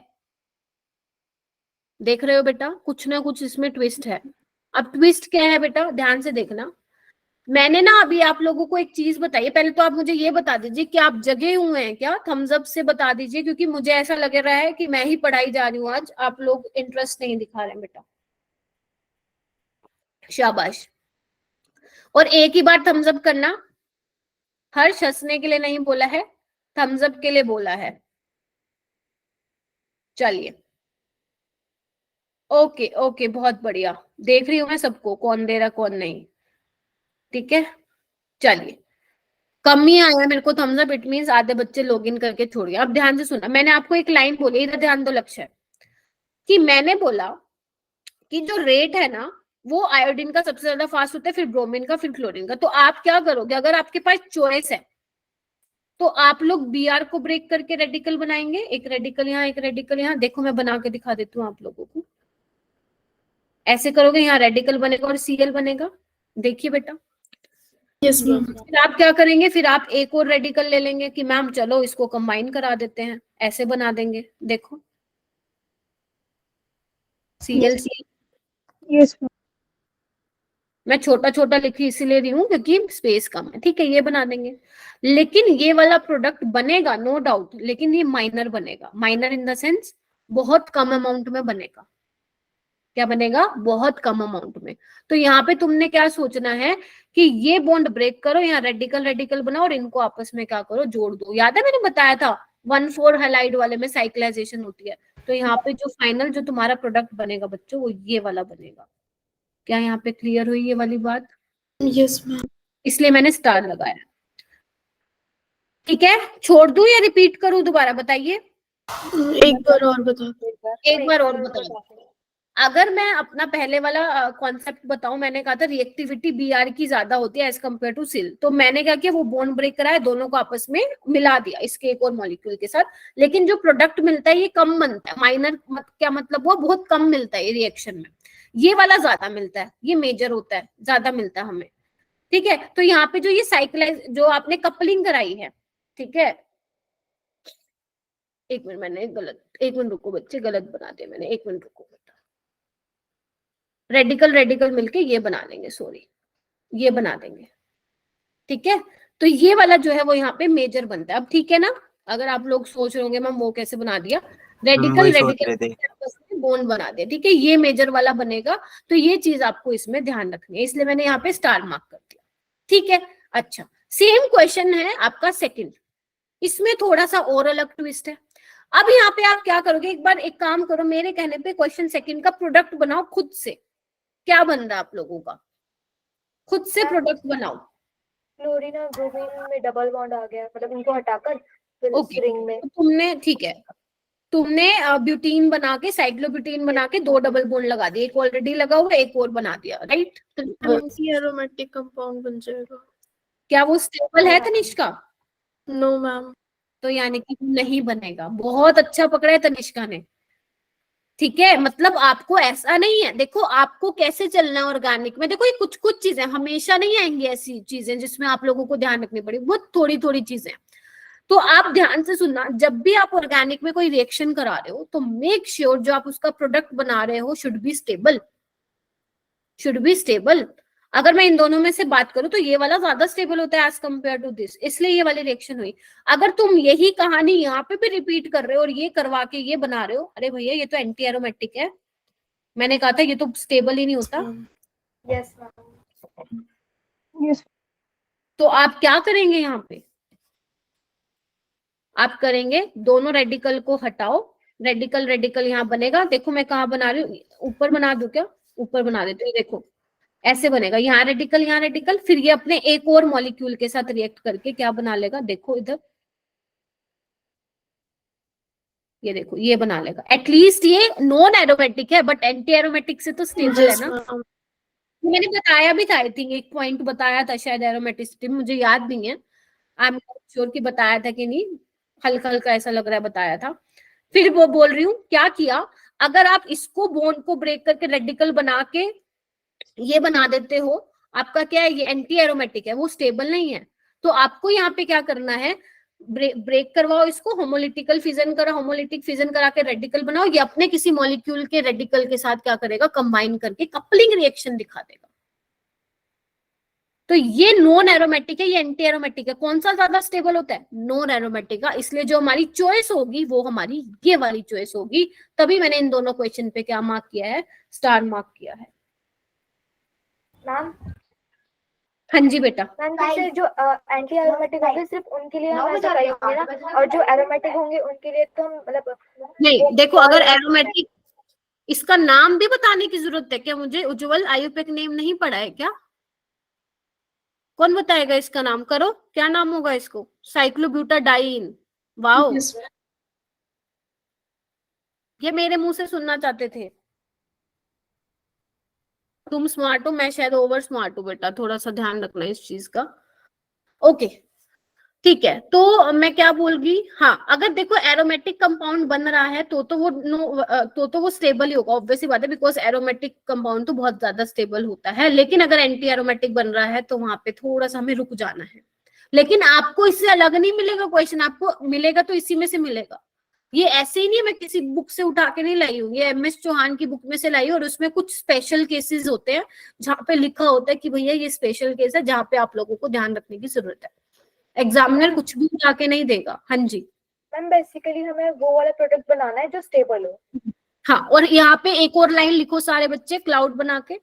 देख रहे हो बेटा, कुछ ना कुछ इसमें ट्विस्ट है। अब ट्विस्ट क्या है बेटा, ध्यान से देखना। मैंने ना अभी आप लोगों को एक चीज बताई, पहले तो आप मुझे ये बता दीजिए कि आप जगे हुए हैं क्या, थम्स अप से बता दीजिए, क्योंकि मुझे ऐसा लग रहा है कि मैं ही पढ़ाई जा रही हूँ आज, आप लोग इंटरेस्ट नहीं दिखा रहे हैं बेटा। शाबाश। और एक ही बार थम्स अप करना, हर्ष हंसने के लिए नहीं बोला है, थम्स अप के लिए बोला है। चलिए ओके ओके, बहुत बढ़िया, देख रही हूं मैं सबको, कौन दे रहा कौन नहीं। ठीक है, चलिए। कम ही आया मेरे को थम्स अप, इट मींस आधे बच्चे लॉगिन करके छोड़ गए। अब ध्यान से सुना, मैंने आपको एक लाइन बोली, इधर ध्यान दो लक्ष्य, कि मैंने बोला कि जो रेट है ना वो आयोडीन का सबसे ज्यादा फास्ट होता है, फिर ब्रोमीन का, फिर क्लोरीन का। तो आप क्या करोगे, अगर आपके पास चॉइस है तो आप लोग Br को ब्रेक करके रेडिकल बनाएंगे, एक रेडिकल यहाँ एक रेडिकल यहाँ। देखो मैं बना के दिखा देती हूँ आप लोगों को। ऐसे करोगे, यहाँ रेडिकल बनेगा और Cl बनेगा। देखिए बेटा, यस मैम। फिर आप क्या करेंगे, फिर आप एक और रेडिकल ले लेंगे कि मैम चलो इसको कंबाइन करा देते हैं, ऐसे बना देंगे। देखो ClCl, यस मैं छोटा छोटा लिखी इसीलिए रही हूँ क्योंकि स्पेस कम है। ठीक है, ये बना देंगे। लेकिन ये वाला प्रोडक्ट बनेगा नो डाउट, लेकिन ये माइनर बनेगा। माइनर इन द सेंस बहुत कम अमाउंट में बनेगा। क्या बनेगा, बहुत कम अमाउंट में। तो यहाँ पे तुमने क्या सोचना है कि ये बॉन्ड ब्रेक करो, यहाँ रेडिकल रेडिकल बनाओ और इनको आपस में क्या करो, जोड़ दो। याद है मैंने बताया था 1,4 हैलाइड वाले में साइक्लाइजेशन होती है, तो यहाँ पे जो फाइनल जो तुम्हारा प्रोडक्ट बनेगा बच्चों वो ये वाला बनेगा। क्या यहाँ पे क्लियर हुई ये वाली बात? Yes ma'am. इसलिए मैंने स्टार लगाया। ठीक है, छोड़ दूं या रिपीट करूं दोबारा, बताइए। एक बार और बता। एक बार और बताओ। अगर मैं अपना पहले वाला कॉन्सेप्ट बताऊं, मैंने कहा था रिएक्टिविटी बीआर की ज्यादा होती है एज कम्पेयर टू सिल, तो मैंने क्या किया, वो बोन ब्रेक कराया, दोनों को आपस में मिला दिया इसके एक और मॉलिक्यूल के साथ। लेकिन जो प्रोडक्ट मिलता है ये कम बनता है, माइनर क्या मतलब, वो बहुत कम मिलता है रिएक्शन में। ये वाला ज्यादा मिलता है, ये मेजर होता है, ज्यादा मिलता है हमें। ठीक है, तो यहाँ पे जो ये साइक्लाइज जो आपने कपलिंग कराई है, ठीक है, एक मिनट, मैंने गलत, एक मिनट रुको बच्चे, गलत बना दिया मैंने, एक मिनट रुको। रेडिकल रेडिकल मिलके ये बना लेंगे, सॉरी ये बना देंगे। ठीक है, तो ये वाला जो है वो यहाँ पे मेजर बनता है। अब ठीक है ना, अगर आप लोग सोच रहे होंगे मैम वो कैसे बना दिया, रेडिकल वही सोच रेडिकल रहे थे। बोन बना दिया। ठीक है, ये मेजर वाला बनेगा, तो ये चीज आपको इसमें ध्यान रखनी है, इसलिए मैंने यहाँ पे स्टार मार्क कर दिया। ठीक है, अच्छा सेम क्वेश्चन है आपका सेकंड, इसमें थोड़ा सा और अलग ट्विस्ट है। अब यहाँ पे आप क्या करोगे, एक बार एक काम करो, मेरे कहने पे क्वेश्चन सेकंड का प्रोडक्ट बनाओ खुद से। क्या बन रहा है आप लोगों का, खुद से प्रोडक्ट बनाओ। क्लोरीन और ब्रोमीन में डबल बॉन्ड आ गया, मतलब इनको हटाकर फिर ओके, रिंग में तो तुमने, ठीक है, तुमने ब्यूटीन बना के, साइक्लोब्यूटीन बना के 2 डबल बॉन्ड लगा दिए, एक ऑलरेडी लगा हुआ, एक और बना दिया, राइट? एंटी एरोमेटिक कंपाउंड बन जाएगा। क्या वो स्टेबल है तनिष्का? No ma'am. तो यानी कि नहीं बनेगा। बहुत अच्छा पकड़ा है तनिष्का ने। ठीक है, मतलब आपको ऐसा नहीं है, देखो आपको कैसे चलना है ऑर्गेनिक में, देखो ये कुछ कुछ चीजें हमेशा नहीं आएंगी, ऐसी चीजें जिसमें आप लोगों को ध्यान रखनी पड़ेगी, बहुत थोड़ी थोड़ी चीजें। तो आप ध्यान से सुनना, जब भी आप ऑर्गेनिक में कोई रिएक्शन करा रहे हो तो मेक श्योर जो आप उसका प्रोडक्ट बना रहे हो should be stable, should be stable. अगर मैं इन दोनों में से बात करूं तो ये वाला ज्यादा स्टेबल होता है एज कम्पेयर टू दिस, इसलिए ये वाली रिएक्शन हुई। अगर तुम यही कहानी यहाँ पे भी रिपीट कर रहे हो और ये करवा के ये बना रहे हो, अरे भैया ये तो एंटी एरोमेटिक है, मैंने कहा था ये तो स्टेबल ही नहीं होता। Yes ma'am. यस तो आप क्या करेंगे यहाँ पे, आप करेंगे दोनों रेडिकल को हटाओ, रेडिकल रेडिकल यहाँ बनेगा, देखो मैं कहाँ बना रही हूँ, ऊपर बना दूं क्या, ऊपर बना देती हूँ, देखो ऐसे बनेगा, यहाँ रेडिकल, फिर ये अपने एक और मॉलिक्यूल के साथ रिएक्ट करके क्या बना लेगा, देखो इधर, ये देखो ये बना लेगा। एटलीस्ट ये नॉन एरोमेटिक है, बट एंटी एरोमेटिक से तो स्टेबल है ना। मैंने बताया भी था, आई थिंक एक पॉइंट बताया था शायद एरोमेटिसिटी, मुझे याद नहीं है, आई एम नॉट श्योर कि बताया था कि नहीं, हल्का हल्का ऐसा लग रहा है बताया था। फिर वो बोल रही हूँ क्या किया, अगर आप इसको बॉन्ड को ब्रेक करके रेडिकल बना के ये बना देते हो, आपका क्या है, ये एंटी एरोमेटिक है, वो स्टेबल नहीं है। तो आपको यहाँ पे क्या करना है, ब्रेक करवाओ इसको, होमोलिटिकल फिजन करा, होमोलिटिक फिजन करा के रेडिकल बनाओ, ये अपने किसी मॉलिक्यूल के रेडिकल के साथ क्या करेगा, कंबाइन करके कपलिंग रिएक्शन दिखा देगा। तो ये नॉन एरोमेटिक है, ये एंटी एरोमेटिक है, कौन सा ज्यादा स्टेबल होता है, नॉन एरोमेटिक का, इसलिए जो हमारी चॉइस होगी वो हमारी ये वाली चॉइस होगी। तभी मैंने इन दोनों क्वेश्चन पे क्या मार्क किया है, स्टार मार्क किया है। मैम हाँ जी बेटा। मैम जैसे जो एंटी एरोमेटिक होंगे सिर्फ उनके लिए हम ऐसा करेंगे ना, और जो एरोमेटिक होंगे उनके लिए तो हम मतलब नहीं देखो, अगर एरोमेटिक, इसका नाम भी बताने की जरूरत है क्या मुझे, उज्जवल आयुपेक नेम नहीं पढ़ा है क्या, कौन बताएगा इसका नाम, करो क्या नाम होगा इसको, साइक्लोब्यूटाडाइन। वाओ, ये मेरे मुंह से सुनना चाहते थे। तुम स्मार्ट हो, मैं शायद ओवर स्मार्ट हूँ बेटा, थोड़ा सा ध्यान रखना इस चीज का। ओके ठीक है, तो मैं क्या बोल गई, हाँ अगर देखो एरोमेटिक कंपाउंड बन रहा है तो वो स्टेबल ही होगा, ऑब्वियसली बात है, बिकॉज एरोमेटिक कंपाउंड तो बहुत ज्यादा स्टेबल होता है। लेकिन अगर एंटी एरोमेटिक बन रहा है तो वहां पे थोड़ा सा हमें रुक जाना है। लेकिन आपको इससे अलग नहीं मिलेगा क्वेश्चन, आपको मिलेगा तो इसी में से मिलेगा। ये ऐसे ही नहीं, मैं किसी बुक से उठा के नहीं लाई हूँ, ये MS चौहान की बुक में से लाई हूँ, और उसमें कुछ स्पेशल केसेस होते हैं जहाँ पे लिखा होता है कि भैया ये स्पेशल केस है जहाँ पे आप लोगों को ध्यान रखने की जरूरत है। एग्जामिनर कुछ भी उठा के नहीं देगा। हाँ जी मैम, बेसिकली हमें वो वाला प्रोडक्ट बनाना है जो स्टेबल हो। हाँ, और यहाँ पे एक और लाइन लिखो सारे बच्चे, क्लाउड बना के,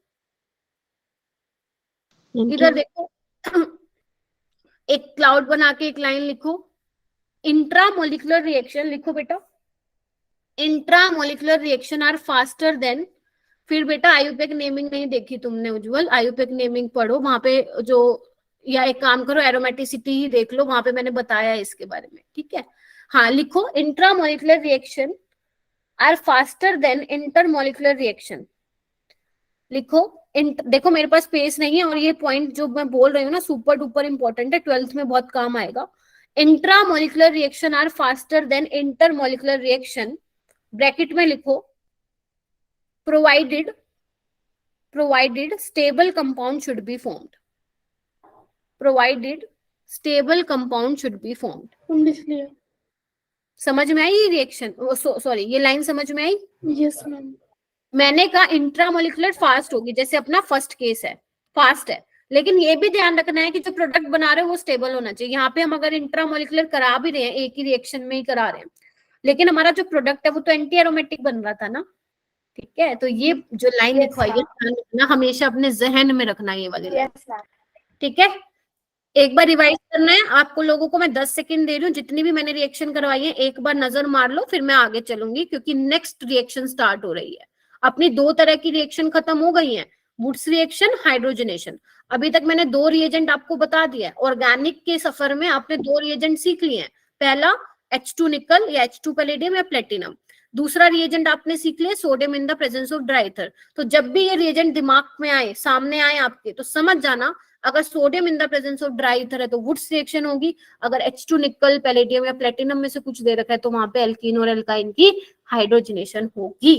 इधर देखो एक क्लाउड बना के एक लाइन लिखो, इंट्रामोलिकुलर रिएक्शन लिखो बेटा, intramolecular reaction are faster than, फिर बेटा आयुपेक नेमिंग नहीं देखी तुमने उज्जवल, आयुपेक नेमिंग पढ़ो वहां पे जो, या एक काम करो एरोमेटिसिटी ही देख लो, वहां पे मैंने बताया है इसके बारे में, ठीक है। हाँ लिखो, intramolecular reaction are faster than intermolecular reaction. लिखो देखो मेरे पास स्पेस नहीं है, और ये पॉइंट जो मैं बोल रही हूँ ना सुपर डुपर इंपॉर्टेंट है, 12th में बहुत काम आएगा। Intramolecular reaction are faster than intermolecular reaction, bracket में लिखो provided stable compound should be formed, provided stable compound should be formed। लिख लिया। समझ में आई ये रिएक्शन, सॉरी ये लाइन समझ में आई? Yes ma'am. मैंने कहा इंट्रामोलिकुलर फास्ट होगी, जैसे अपना फर्स्ट केस है फास्ट है, लेकिन ये भी ध्यान रखना है कि जो प्रोडक्ट बना रहे हो वो स्टेबल होना चाहिए। यहाँ पे हम अगर इंट्रामोलिकुलर करा भी रहे हैं, एक ही रिएक्शन में ही करा रहे हैं, लेकिन हमारा जो प्रोडक्ट है वो तो एंटी एरोमेटिक बन रहा था ना, ठीक है। तो ये जो लाइन लिखवाई है ध्यान रखना, हमेशा अपने जहन में रखना ये वाली लाइन, ठीक है। एक बार रिवाइज करना है आपको लोगों को, मैं 10 सेकंड दे रही हूँ, जितनी भी मैंने रिएक्शन करवाई है एक बार नजर मार लो, फिर मैं आगे चलूंगी क्योंकि नेक्स्ट रिएक्शन स्टार्ट हो रही है। अपनी 2 तरह की रिएक्शन खत्म हो गई है, वुड्स रिएक्शन, हाइड्रोजनेशन। अभी तक मैंने 2 रिएजेंट आपको बता दिया है। ऑर्गेनिक के सफर में आपने 2 रिएजेंट सीख लिए हैं, पहला H2 निकल या H2 पैलेडियम या प्लेटिनम, दूसरा रिएजेंट आपने सीख लिया sodium in the presence of dry ether. तो जब भी ये रिएजेंट दिमाग में आए, सामने आए आपके, तो समझ जाना अगर sodium in the presence of dry ether है तो वुड्स रिएक्शन होगी, अगर H2 निकल, पैलेडियम या प्लेटिनम में से कुछ दे रखा है तो वहां पे एल्कीन और एल्काइन की हाइड्रोजनेशन होगी।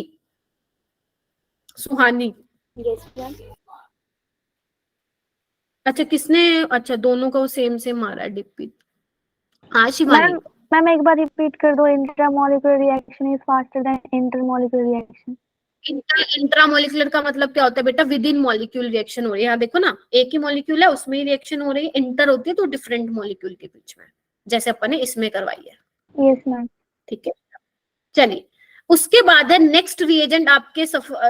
सुहानी? Yes ma'am. अच्छा किसने, अच्छा दोनों को सेम सेम मारा है डिप्पी। हाँ शिवानी? मैम एक बार रिपीट कर दो, intramolecular reaction is faster than intermolecular reaction. Intramolecular का मतलब क्या होता है बेटा? विद इन मॉलिक्यूल रिएक्शन हो रही है। यहाँ देखो ना, एक ही मॉलिक्यूल है उसमें ही रिएक्शन हो रही है, इंटर होती है तो डिफरेंट मॉलिक्यूल के बीच में, जैसे अपन ने इसमें करवाई है। Yes ma'am. ठीक है, चलिए उसके बाद है नेक्स्ट रिएजेंट आपके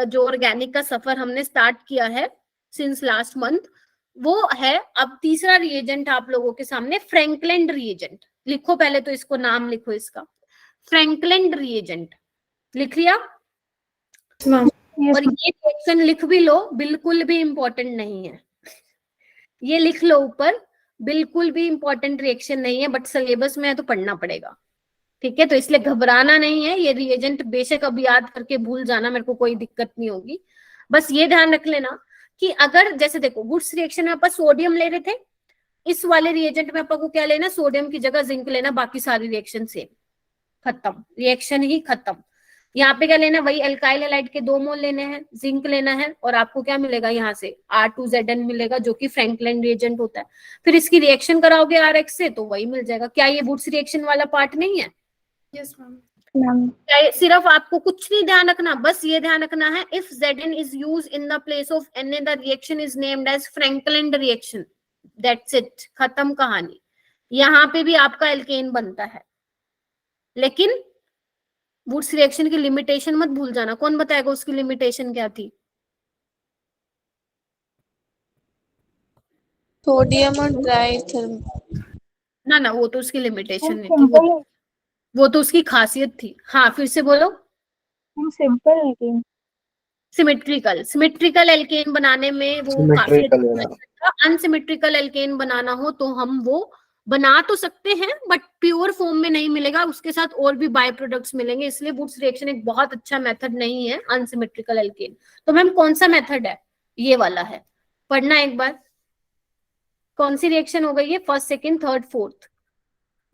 जो ऑर्गेनिक का सफर हमने स्टार्ट किया है सिंस लास्ट मंथ, वो है अब तीसरा रिएजेंट आप लोगों के सामने, फ्रैंकलैंड रिएजेंट। लिखो पहले तो इसको, नाम लिखो इसका, फ्रैंकलैंड रिएजेंट। लिख लिया? और ये रिएक्शन लिख भी लो, बिल्कुल भी इंपॉर्टेंट नहीं है, ये लिख लो ऊपर, बिल्कुल भी इंपॉर्टेंट रिएक्शन नहीं है, बट सिलेबस में है तो पढ़ना पड़ेगा, ठीक है। तो इसलिए घबराना नहीं है, ये रिएजेंट बेशक अब याद करके भूल जाना, मेरे को कोई दिक्कत नहीं होगी। बस ये ध्यान रख लेना कि अगर जैसे देखो वुड्स रिएक्शन में अपन सोडियम ले रहे थे, इस वाले रिएजेंट में अपन को क्या लेना, सोडियम की जगह जिंक लेना, बाकी सारी रिएक्शन सेम, खत्म, रिएक्शन ही खत्म। यहाँ पे क्या लेना, वही एल्काइल हैलाइड के 2 मोल लेने हैं, जिंक लेना है, और आपको क्या मिलेगा यहाँ से R2Zn मिलेगा, जो कि फ्रैंकलैंड रिएजेंट होता है। फिर इसकी रिएक्शन कराओगे RX से तो वही मिल जाएगा। क्या ये वुड्स रिएक्शन वाला पार्ट नहीं है? Yes ma'am. सिर्फ आपको कुछ नहीं ध्यान रखना, बस ये ध्यान रखना है, if Zn is used in the place of Na the reaction is named as Franklin reaction, that's it, खत्म कहानी। यहाँ पे भी आपका एल्केन बनता है, लेकिन वुड्स रिएक्शन की लिमिटेशन मत भूल जाना। कौन बताएगा उसकी लिमिटेशन क्या थी? सोडियम और ड्राई ईथर। ना वो तो उसकी लिमिटेशन नहीं थी, वो तो उसकी खासियत थी। हाँ फिर से बोलो। सिंपल एल्केन, सिमेट्रिकल एल्केन बनाने में वो खासियत। अनसिमेट्रिकल एल्केन बनाना हो तो हम वो बना तो सकते हैं, बट प्योर फॉर्म में नहीं मिलेगा, उसके साथ और भी बाय प्रोडक्ट्स मिलेंगे, इसलिए वुड्स रिएक्शन एक बहुत अच्छा मेथड नहीं है अनसिमेट्रिकल एल्केन। तो मैम कौन सा मेथड है? ये वाला है, पढ़ना एक बार। कौन सी रिएक्शन हो गई है? First, second, third, fourth.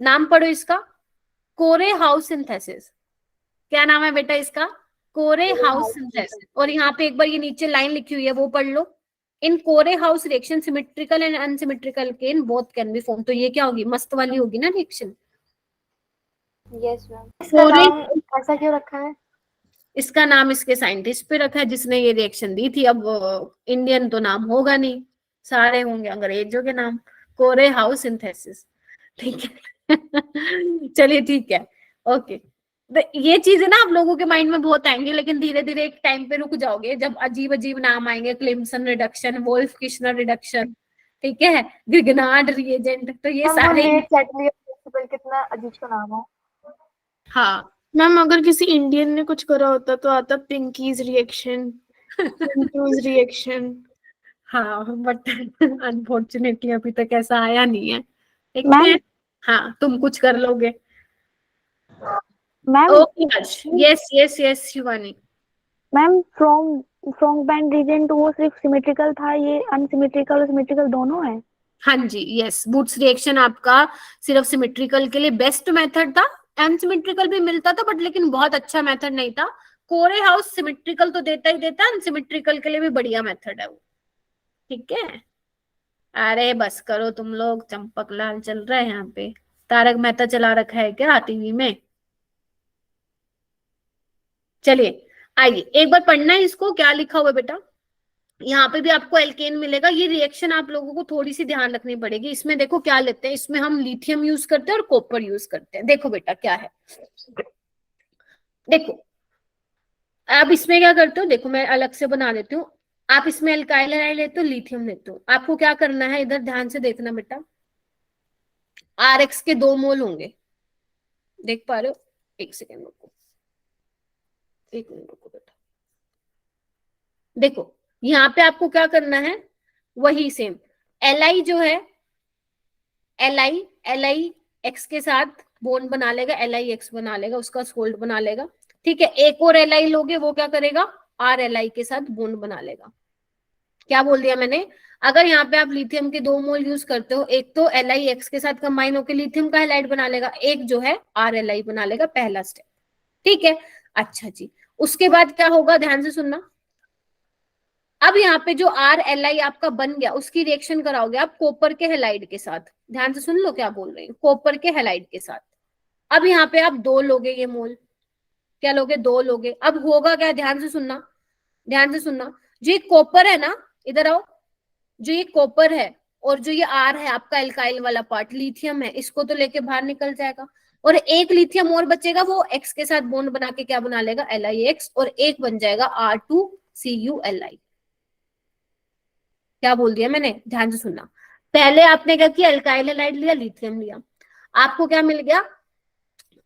नाम पढ़ो इसका, कोरे हाउस सिंथेसिस। क्या नाम है बेटा इसका? कोरे हाउस सिंथेसिस। और यहाँ पे एक बार ये नीचे लाइन लिखी हुई है वो पढ़ लो, in Corey House reaction symmetrical and unsymmetrical can both can be form. तो ये क्या होगी? मस्त वाली होगी ना रिएक्शन। Yes ma'am. ऐसा क्यों रखा है? इसका नाम इसके साइंटिस्ट पे रखा है जिसने ये रिएक्शन दी थी। अब इंडियन तो नाम होगा नहीं, सारे होंगे अंग्रेजों के नाम। कोरे हाउस सिंथेसिस, ठीक है। चलिए ठीक है, ओके। ये चीजें ना आप लोगों के माइंड में बहुत आएंगी, लेकिन धीरे धीरे एक टाइम पे रुक जाओगे जब अजीब अजीब नाम आएंगे, क्लिम्सन रिडक्शन, वोल्फ किश्नर रिडक्शन, ठीक है, ग्रिगनार्ड रिएजेंट, तो ये सारे प्रिंसिपल कितना अजीब सा नाम है। हाँ मैम अगर किसी इंडियन ने कुछ करा होता तो आता पिंकीज रिएक्शन, पिंटूज रिएक्शन। हाँ बट अनफॉर्चुनेटली अभी तक ऐसा आया नहीं है, देखते मैम हैं। हाँ तुम कुछ कर लोगे। Ma'am okay Harsh, yes yes yes Shivani. Ma'am फ्रॉन्ग बैंड रीजन टू वो सिर्फ सिमेट्रिकल था, ये अनसिमेट्रिकल और सिमेट्रिकल दोनों है। हाँ जी यस, बूट्स रिएक्शन आपका सिर्फ सिमेट्रिकल के लिए बेस्ट मेथड था, अनसिमेट्रिकल भी मिलता था बट लेकिन बहुत अच्छा मेथड नहीं था। कोरे हाउस सिमेट्रिकल तो देता ही देता, अनसिमेट्रिकल के लिए भी बढ़िया मेथड है वो, ठीक है। अरे बस करो तुम लोग, चंपक लाल चल रहा है यहाँ पे, तारक मेहता चला रखा है क्या टीवी में। चलिए आइए एक बार पढ़ना है इसको, क्या लिखा हुआ है बेटा। यहाँ पे भी आपको एल्केन मिलेगा, ये रिएक्शन आप लोगों को थोड़ी सी ध्यान रखनी पड़ेगी। इसमें देखो क्या लेते हैं, इसमें हम लिथियम यूज करते हैं और कॉपर यूज करते हैं। देखो बेटा क्या है, देखो आप इसमें क्या करते हो, देखो मैं अलग से बना देती हूँ। आप इसमें एल्काइल हाइड लेते हो, लिथियम लेते हो। आपको क्या करना है, इधर ध्यान से देखना बेटा। RX के 2 मोल होंगे, देख पा रहे हो। एक सेकेंड रुको, एक मिनट रुको बेटा। देखो यहाँ पे आपको क्या करना है, वही सेम Li जो है, Li X के साथ बॉन्ड बना लेगा, LiX बना लेगा, उसका सोल्ट बना लेगा, ठीक है। एक और Li लोगे, वो क्या करेगा, RLi के साथ बॉन्ड बना लेगा। क्या बोल दिया मैंने, अगर यहाँ पे आप लिथियम के 2 मोल यूज करते हो, एक तो LiX के साथ कंबाइन होकर लिथियम का हैलाइड बना लेगा, एक जो है RLi बना लेगा, पहला स्टेप, ठीक है। अच्छा जी, उसके बाद क्या होगा, ध्यान से सुनना। अब यहाँ पे जो RLi आपका बन गया, उसकी रिएक्शन कराओगे आप कॉपर के हैलाइड के साथ। ध्यान से सुन लो क्या बोल रही हूँ, कॉपर के हैलाइड के साथ। अब यहाँ पे आप 2 लोगे, ये मोल क्या लोगे, 2 लोगे। अब होगा क्या, ध्यान से सुनना, ध्यान से सुनना। जो ये कॉपर है ना, इधर आओ, जो ये कॉपर है और जो ये R है आपका एल्काइल वाला पार्ट, लिथियम है, इसको तो लेके बाहर निकल जाएगा और एक लिथियम और बचेगा, वो X के साथ बॉन्ड बना के क्या बना लेगा, LiX, और एक बन जाएगा R2CuLi। क्या बोल दिया मैंने, ध्यान से सुनना। पहले आपने क्या किया, एल्काइल हैलाइड लिया, लिथियम लिया, आपको क्या मिल गया,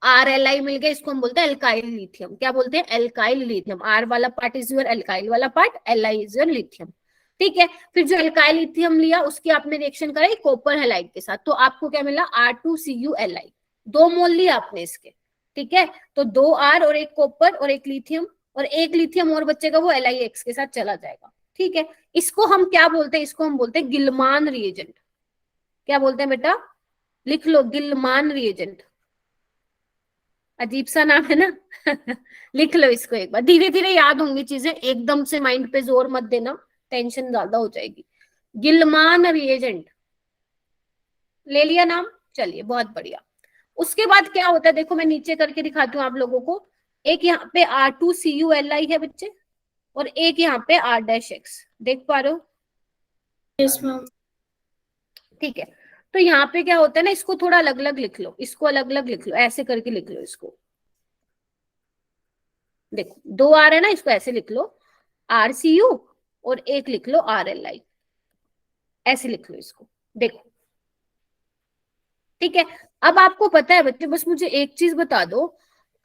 RLi मिल गया, इसको हम बोलते हैं एल्काइल लिथियम। क्या बोलते हैं, एल्काइल लिथियम। R वाला पार्ट इज योर एल्काइल वाला part, Li is your lithium, ठीक है। फिर जो एल्काइल लिथियम लिया, उसकी आपने रिएक्शन कराई कॉपर हैलाइड के साथ, तो आपको क्या मिला, R2CuLi। 2 मोल लिया आपने इसके, ठीक है। तो 2 R और एक कॉपर और एक लिथियम, और एक लिथियम और बचेगा, वो LiX के साथ चला जाएगा, ठीक है। इसको हम क्या बोलते हैं, इसको हम बोलते हैं गिलमान रिएजेंट। क्या बोलते हैं बेटा, लिख लो, गिलमान रिएजेंट। अजीब सा नाम है ना लिख लो इसको एक बार, धीरे धीरे याद होंगी चीजें, एकदम से माइंड पे जोर मत देना, टेंशन ज्यादा हो जाएगी। गिलमान रिएजेंट ले लिया नाम, चलिए बहुत बढ़िया। उसके बाद क्या होता है, देखो मैं नीचे करके दिखाती हूँ आप लोगों को। एक यहाँ पे R2CuLi है बच्चे, और एक यहाँ पे R-X, देख पा रहे हो, यस मैम। ठीक है। तो यहाँ पे क्या होता है ना, इसको थोड़ा अलग अलग लिख लो, इसको अलग अलग लिख लो, ऐसे करके लिख लो इसको। देखो 2 R है ना, इसको ऐसे लिख लो RCu, और एक लिख लो RLi, ऐसे लिख लो इसको, देखो, ठीक है। अब आपको पता है बच्चे, बस मुझे एक चीज बता दो,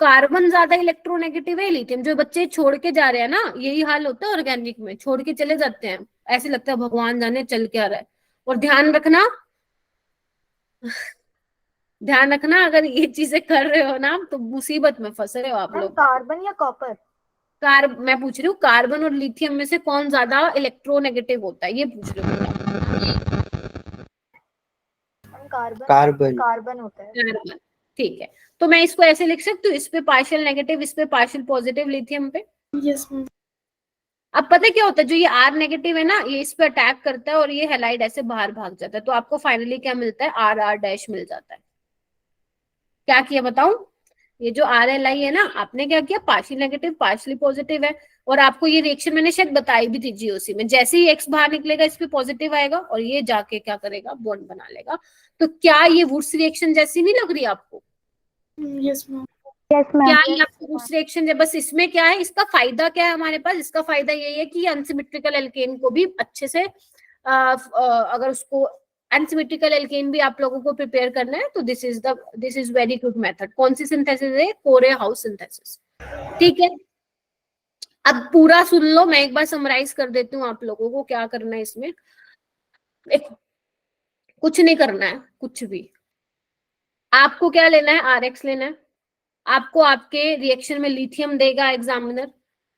कार्बन ज्यादा इलेक्ट्रोनेगेटिव है लिथियम, जो बच्चे छोड़ के जा रहे हैं ना, यही हाल होता है ऑर्गेनिक में, छोड़ के चले जाते हैं, ऐसे लगता है भगवान जाने चल क्या रहा है। और ध्यान रखना, ध्यान रखना, अगर ये चीजें कर रहे हो ना तो मुसीबत में फंस रहे हो आप लोग। कार्बन या कॉपर? मैं पूछ रही हूँ कार्बन और लिथियम में से कौन ज्यादा इलेक्ट्रोनेगेटिव होता है, ये पूछ रही हूँ। कार्बन। कार्बन होता है। कार्बन, ठीक है। तो मैं इसको ऐसे लिख सकती हूँ, इस पे पार्शियल नेगेटिव, इस पे पार्शियल पॉजिटिव लिथियम पे। Yes ma'am. अब पता है क्या होता है, जो ये R नेगेटिव है ना, ये इस पे अटैक करता है और ये हैलाइड ऐसे बाहर भाग जाता है, तो आपको फाइनली क्या मिलता है, RR- मिल जाता है। क्या किया बताऊं, ये जो RLi है ना, आपने क्या किया, पार्शियल नेगेटिव पार्शियली पॉजिटिव है, और आपको ये रिएक्शन मैंने शायद बताई भी थी GOC में, जैसे ही X बाहर निकलेगा इस पे पॉजिटिव आएगा और ये जाके क्या करेगा, बॉन्ड बना लेगा। तो क्या ये वुड्स रिएक्शन जैसी नहीं लग रही आपको? Yes ma'am. क्या ये आपको वुड्स रिएक्शन है? बस इसमें क्या है, इसका फायदा क्या है हमारे पास, इसका फायदा यही है कि अनसिमेट्रिकल एल्केन को भी अच्छे से अगर उसको अनसिमेट्रिकल एल्केन भी आप लोगों को प्रिपेयर करना है, तो this is very good method. कौन सी सिंथेसिस है? कोरे हाउस सिंथेसिस। ठीक है, अब पूरा सुन लो, मैं एक बार समराइज कर देती हूँ आप लोगों को क्या करना है इसमें। देखो, कुछ नहीं करना है, कुछ भी। आपको क्या लेना है? आरएक्स लेना है। आपको आपके रिएक्शन में लिथियम देगा एग्जामिनर,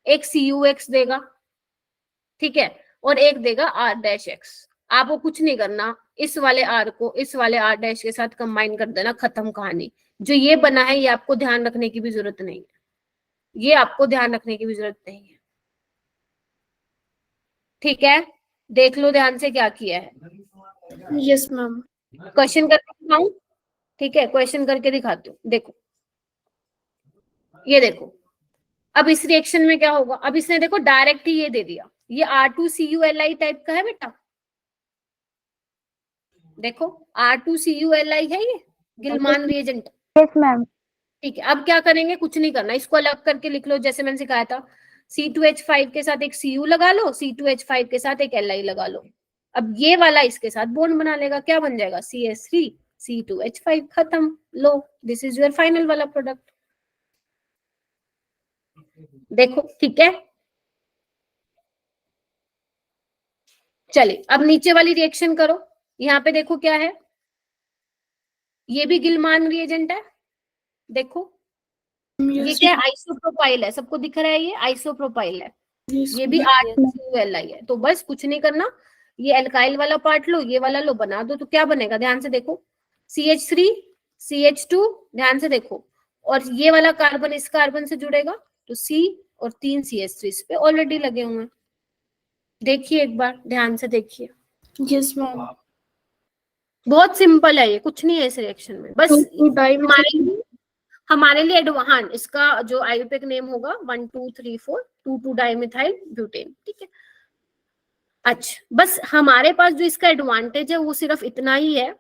एक CuX देगा, ठीक है, और एक देगा R-X। आपको कुछ नहीं करना, इस वाले R को इस वाले R- के साथ कंबाइन कर देना, खत्म कहानी। जो ये बना है ये आपको ध्यान रखने की भी जरूरत नहीं है, ये आपको ध्यान रखने की भी जरूरत नहीं है। ठीक है, देख लो ध्यान से क्या किया है। Yes ma'am. क्वेश्चन करके दिखाऊं? ठीक है, क्वेश्चन करके दिखाती हूँ। देखो, ये देखो, अब इस रिएक्शन में क्या होगा? अब इसने देखो डायरेक्ट ही ये दे दिया, ये R2CuLi टाइप का है बेटा। देखो R2CuLi है ये गिलमान रिएजेंट। Yes ma'am. ठीक है, अब क्या करेंगे? कुछ नहीं करना, इसको अलग करके लिख लो जैसे मैंने सिखाया था। C2H5 के साथ एक Cu लगा लो, C2H5 के साथ एक Li लगा लो। अब ये वाला इसके साथ बॉन्ड बना लेगा, क्या बन जाएगा? CS3 C2H5, खत्म। लो, दिस इज योर फाइनल वाला प्रोडक्ट। देखो, ठीक है। चलिए, अब नीचे वाली रिएक्शन करो। यहाँ पे देखो क्या है, ये भी गिलमान रिएजेंट है। देखो, ये क्या है? आइसोप्रोपाइल है। सबको दिख रहा है? ये आइसोप्रोपाइल है, ये भी R2CuLi है। तो बस कुछ नहीं करना, ये एल्काइल वाला पार्ट लो, ये वाला लो, बना दो। तो क्या बनेगा? ध्यान से देखो, CH3 CH2, ध्यान से देखो, और ये वाला कार्बन इस कार्बन से जुड़ेगा तो C, और 3 CH3 इस पे ऑलरेडी लगे हुए हैं। देखिए एक बार ध्यान से देखिए। Yes ma'am. बहुत सिंपल है ये, कुछ नहीं है इस रिएक्शन में। बस हमारे लिए हाँ, इसका जो आयुपेक नेम होगा 1 2 3 4 2 डाइमिथाइल ब्यूटेन। ठीक है, अच्छा, बस हमारे पास जो इसका एडवांटेज है वो सिर्फ इतना ही है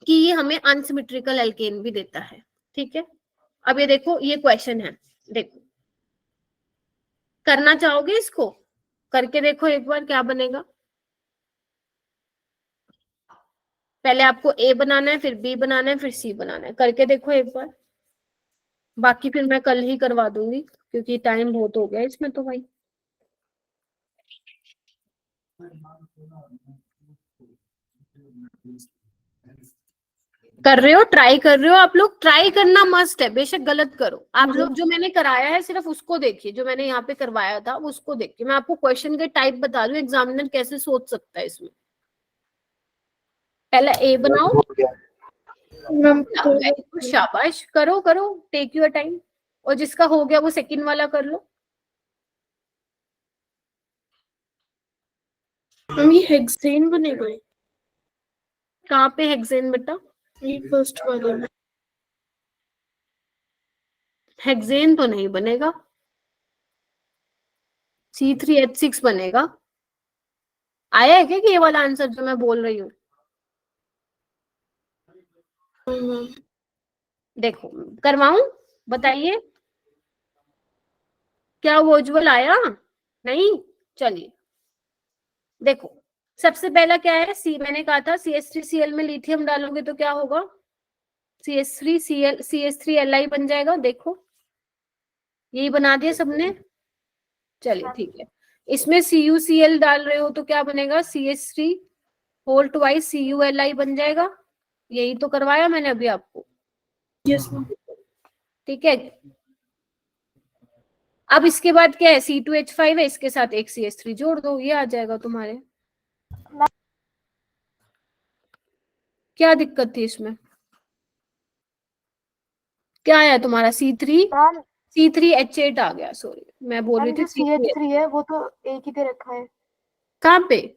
कि ये हमें अनसिमेट्रिकल एल्केन भी देता है। ठीक है, अब ये देखो, ये क्वेश्चन है, देखो करना चाहोगे? इसको करके देखो एक बार क्या बनेगा। पहले आपको A बनाना है, फिर B बनाना है, फिर C बनाना है। करके देखो एक बार, बाकी फिर मैं कल ही करवा दूंगी क्योंकि टाइम बहुत हो गया इसमें तो भाई। कर रहे हो? ट्राई कर रहे हो? आप लोग ट्राई करना मस्ट है, बेशक गलत करो। आप लोग जो मैंने कराया है सिर्फ उसको देखिए, जो मैंने यहाँ पे करवाया था उसको देखिए। मैं आपको क्वेश्चन के टाइप बता दूं, एग्जामिनर कैसे सोच सकता है इसमें। पहले A बनाओ, शाबाश, करो करो, टेक योर टाइम। और जिसका हो गया वो सेकंड वाला कर लो। मम्मी हेक्सेन बनेगा? कहाँ पे हेक्सेन बेटा? ये फर्स्ट वाले में। हेक्सेन तो नहीं बनेगा, C3H6 बनेगा। आया है क्या कि ये वाला आंसर जो मैं बोल रही हूँ? देखो, करवाऊं? बताइए, क्या वो उज्जवल आया? नहीं, चलिए देखो, सबसे पहला क्या है? मैंने कहा था CH3Cl में लिथियम डालोगे तो क्या होगा? CH3Li बन जाएगा। देखो, यही बना दिया सबने। चलिए ठीक है, इसमें CuCl डाल रहे हो तो क्या बनेगा? CH3 होल ट्वाइस CuLi बन जाएगा। यही तो करवाया मैंने अभी आपको। यस। ठीक है, अब इसके बाद क्या है? C2H5 है, इसके साथ एक CH3 जोड़ दो, ये आ जाएगा तुम्हारे। क्या दिक्कत थी इसमें? क्या आया तुम्हारा? C3H8 आ गया। सॉरी, मैं बोल रही थी CH3 है वो तो एक ही दे रखा है कहाँ पे?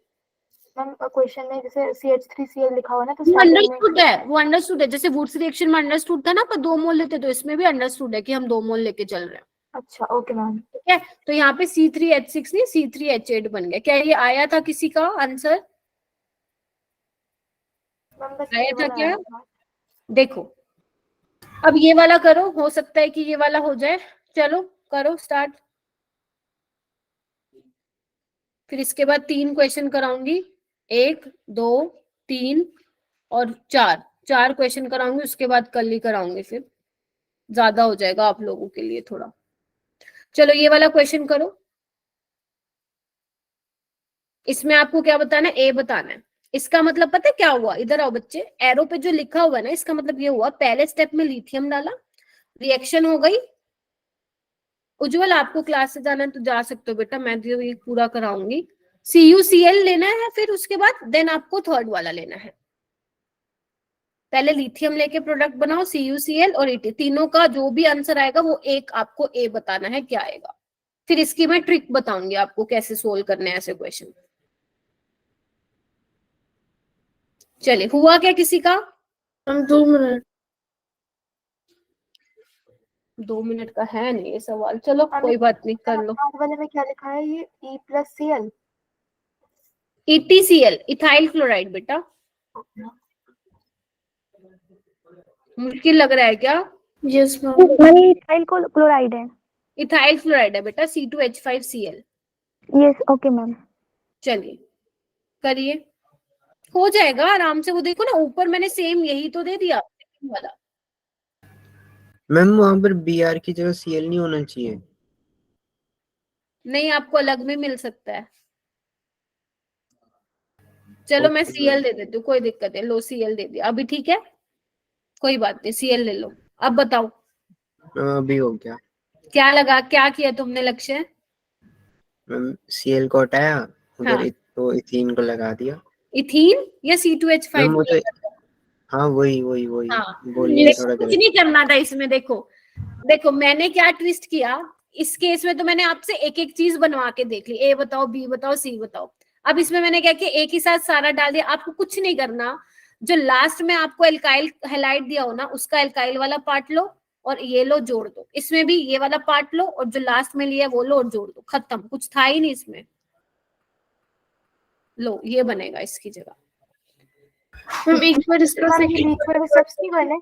मैम। क्वेश्चन में जैसे CH3Cl लिखा हुआ है ना, तो वो स्टार्टिंग में अंडरस्टूड है, वो अंडरस्टूड है। जैसे वुड्स रिएक्शन में अंडरस्टूड था ना, पर 2 मोल लेते, तो इसमें भी अंडरस्टूड है कि हम 2 मोल लेके चल रहे हैं। अच्छा, ओके मैम। ठीक है, तो यहाँ पे C3H6 नहीं C3H8 बन गया। क्या ये आया था किसी का आंसर? आया था क्या? देखो, अब ये वाला करो, हो सकता है कि ये वाला हो जाए। चलो करो स्टार्ट। फिर इसके बाद 3 क्वेश्चन कराऊंगी, 1 2 3 और 4 क्वेश्चन कराऊंगी, उसके बाद कल ही कराऊंगी, फिर ज्यादा हो जाएगा आप लोगों के लिए थोड़ा। चलो ये वाला क्वेश्चन करो। इसमें आपको क्या बताना है, ए बताना है। इसका मतलब पता है क्या हुआ, इधर आओ बच्चे, एरो पे जो लिखा हुआ है ना, इसका मतलब ये हुआ पहले स्टेप में लिथियम डाला, रिएक्शन हो गई। उज्जवल आपको क्लास से जाना है तो जा सकते हो बेटा, मैं तो ये पूरा कराऊंगी। CuCl लेना है, फिर उसके बाद देन आपको थर्ड वाला लेना है। पहले लिथियम लेके प्रोडक्ट बनाओ, CuCl और Et, तीनों का जो भी आंसर आएगा वो एक आपको ए बताना है क्या आएगा। फिर इसकी मैं ट्रिक बताऊंगी आपको कैसे सोल्व करने हैं ऐसे क्वेश्चन। चलिए, हुआ क्या किसी का? Ma'am 2 minute. 2 मिनट का है नहीं ये सवाल, चलो कोई बात नहीं, कर लो। वाले में क्या लिखा है ये E+Cl? EtCl, इथाइल क्लोराइड बेटा। मुश्किल लग रहा है क्या? Yes ma'am. मैंने इथाइल क्लोराइड है। इथाइल क्लोराइड है बेटा, C2H5Cl। Yes okay ma'am. चलिए करिए, हो जाएगा आराम से। वो देखो ना ऊपर मैंने सेम यही तो दे दिया वाला। मैम वहां पर Br की जगह Cl नहीं होना चाहिए? नहीं, आपको अलग में मिल सकता है। चलो मैं Okay, Cl दे देती हूँ, कोई दिक्कत है, लो Cl दे दिया अभी, ठीक है कोई बात नहीं, Cl ले लो। अब बताओ अभी हो गया क्या लगा, क्या किया तुमने लक्ष्य? मैम। Cl को हटाया, उधर हाँ। तो इथीन को लगा दिया। इथीन या C2H5? मैम मुझे, हाँ वही वही वही हाँ, बोलिए थोड़ा कुछ गलत। नहीं करना था इसमें। देखो देखो मैंने क्या ट्विस्ट किया इस केस में, तो मैंने आपसे एक एक चीज बनवा के देख ली, ए बताओ, बी बताओ, सी बताओ। अब इसमें मैंने क्या किया, एक ही साथ सारा डाल दिया। आपको कुछ नहीं करना, जो लास्ट में आपको एल्काइल हैलाइड दिया हो ना, उसका एल्काइल वाला पार्ट लो और ये लो जोड़ दो। इसमें भी ये वाला पार्ट लो और जो लास्ट में लिया वो लो और जोड़ दो, खत्म, कुछ था ही नहीं इसमें। लो ये बनेगा इसकी जगह। मैम एक बार इसका सेकंड,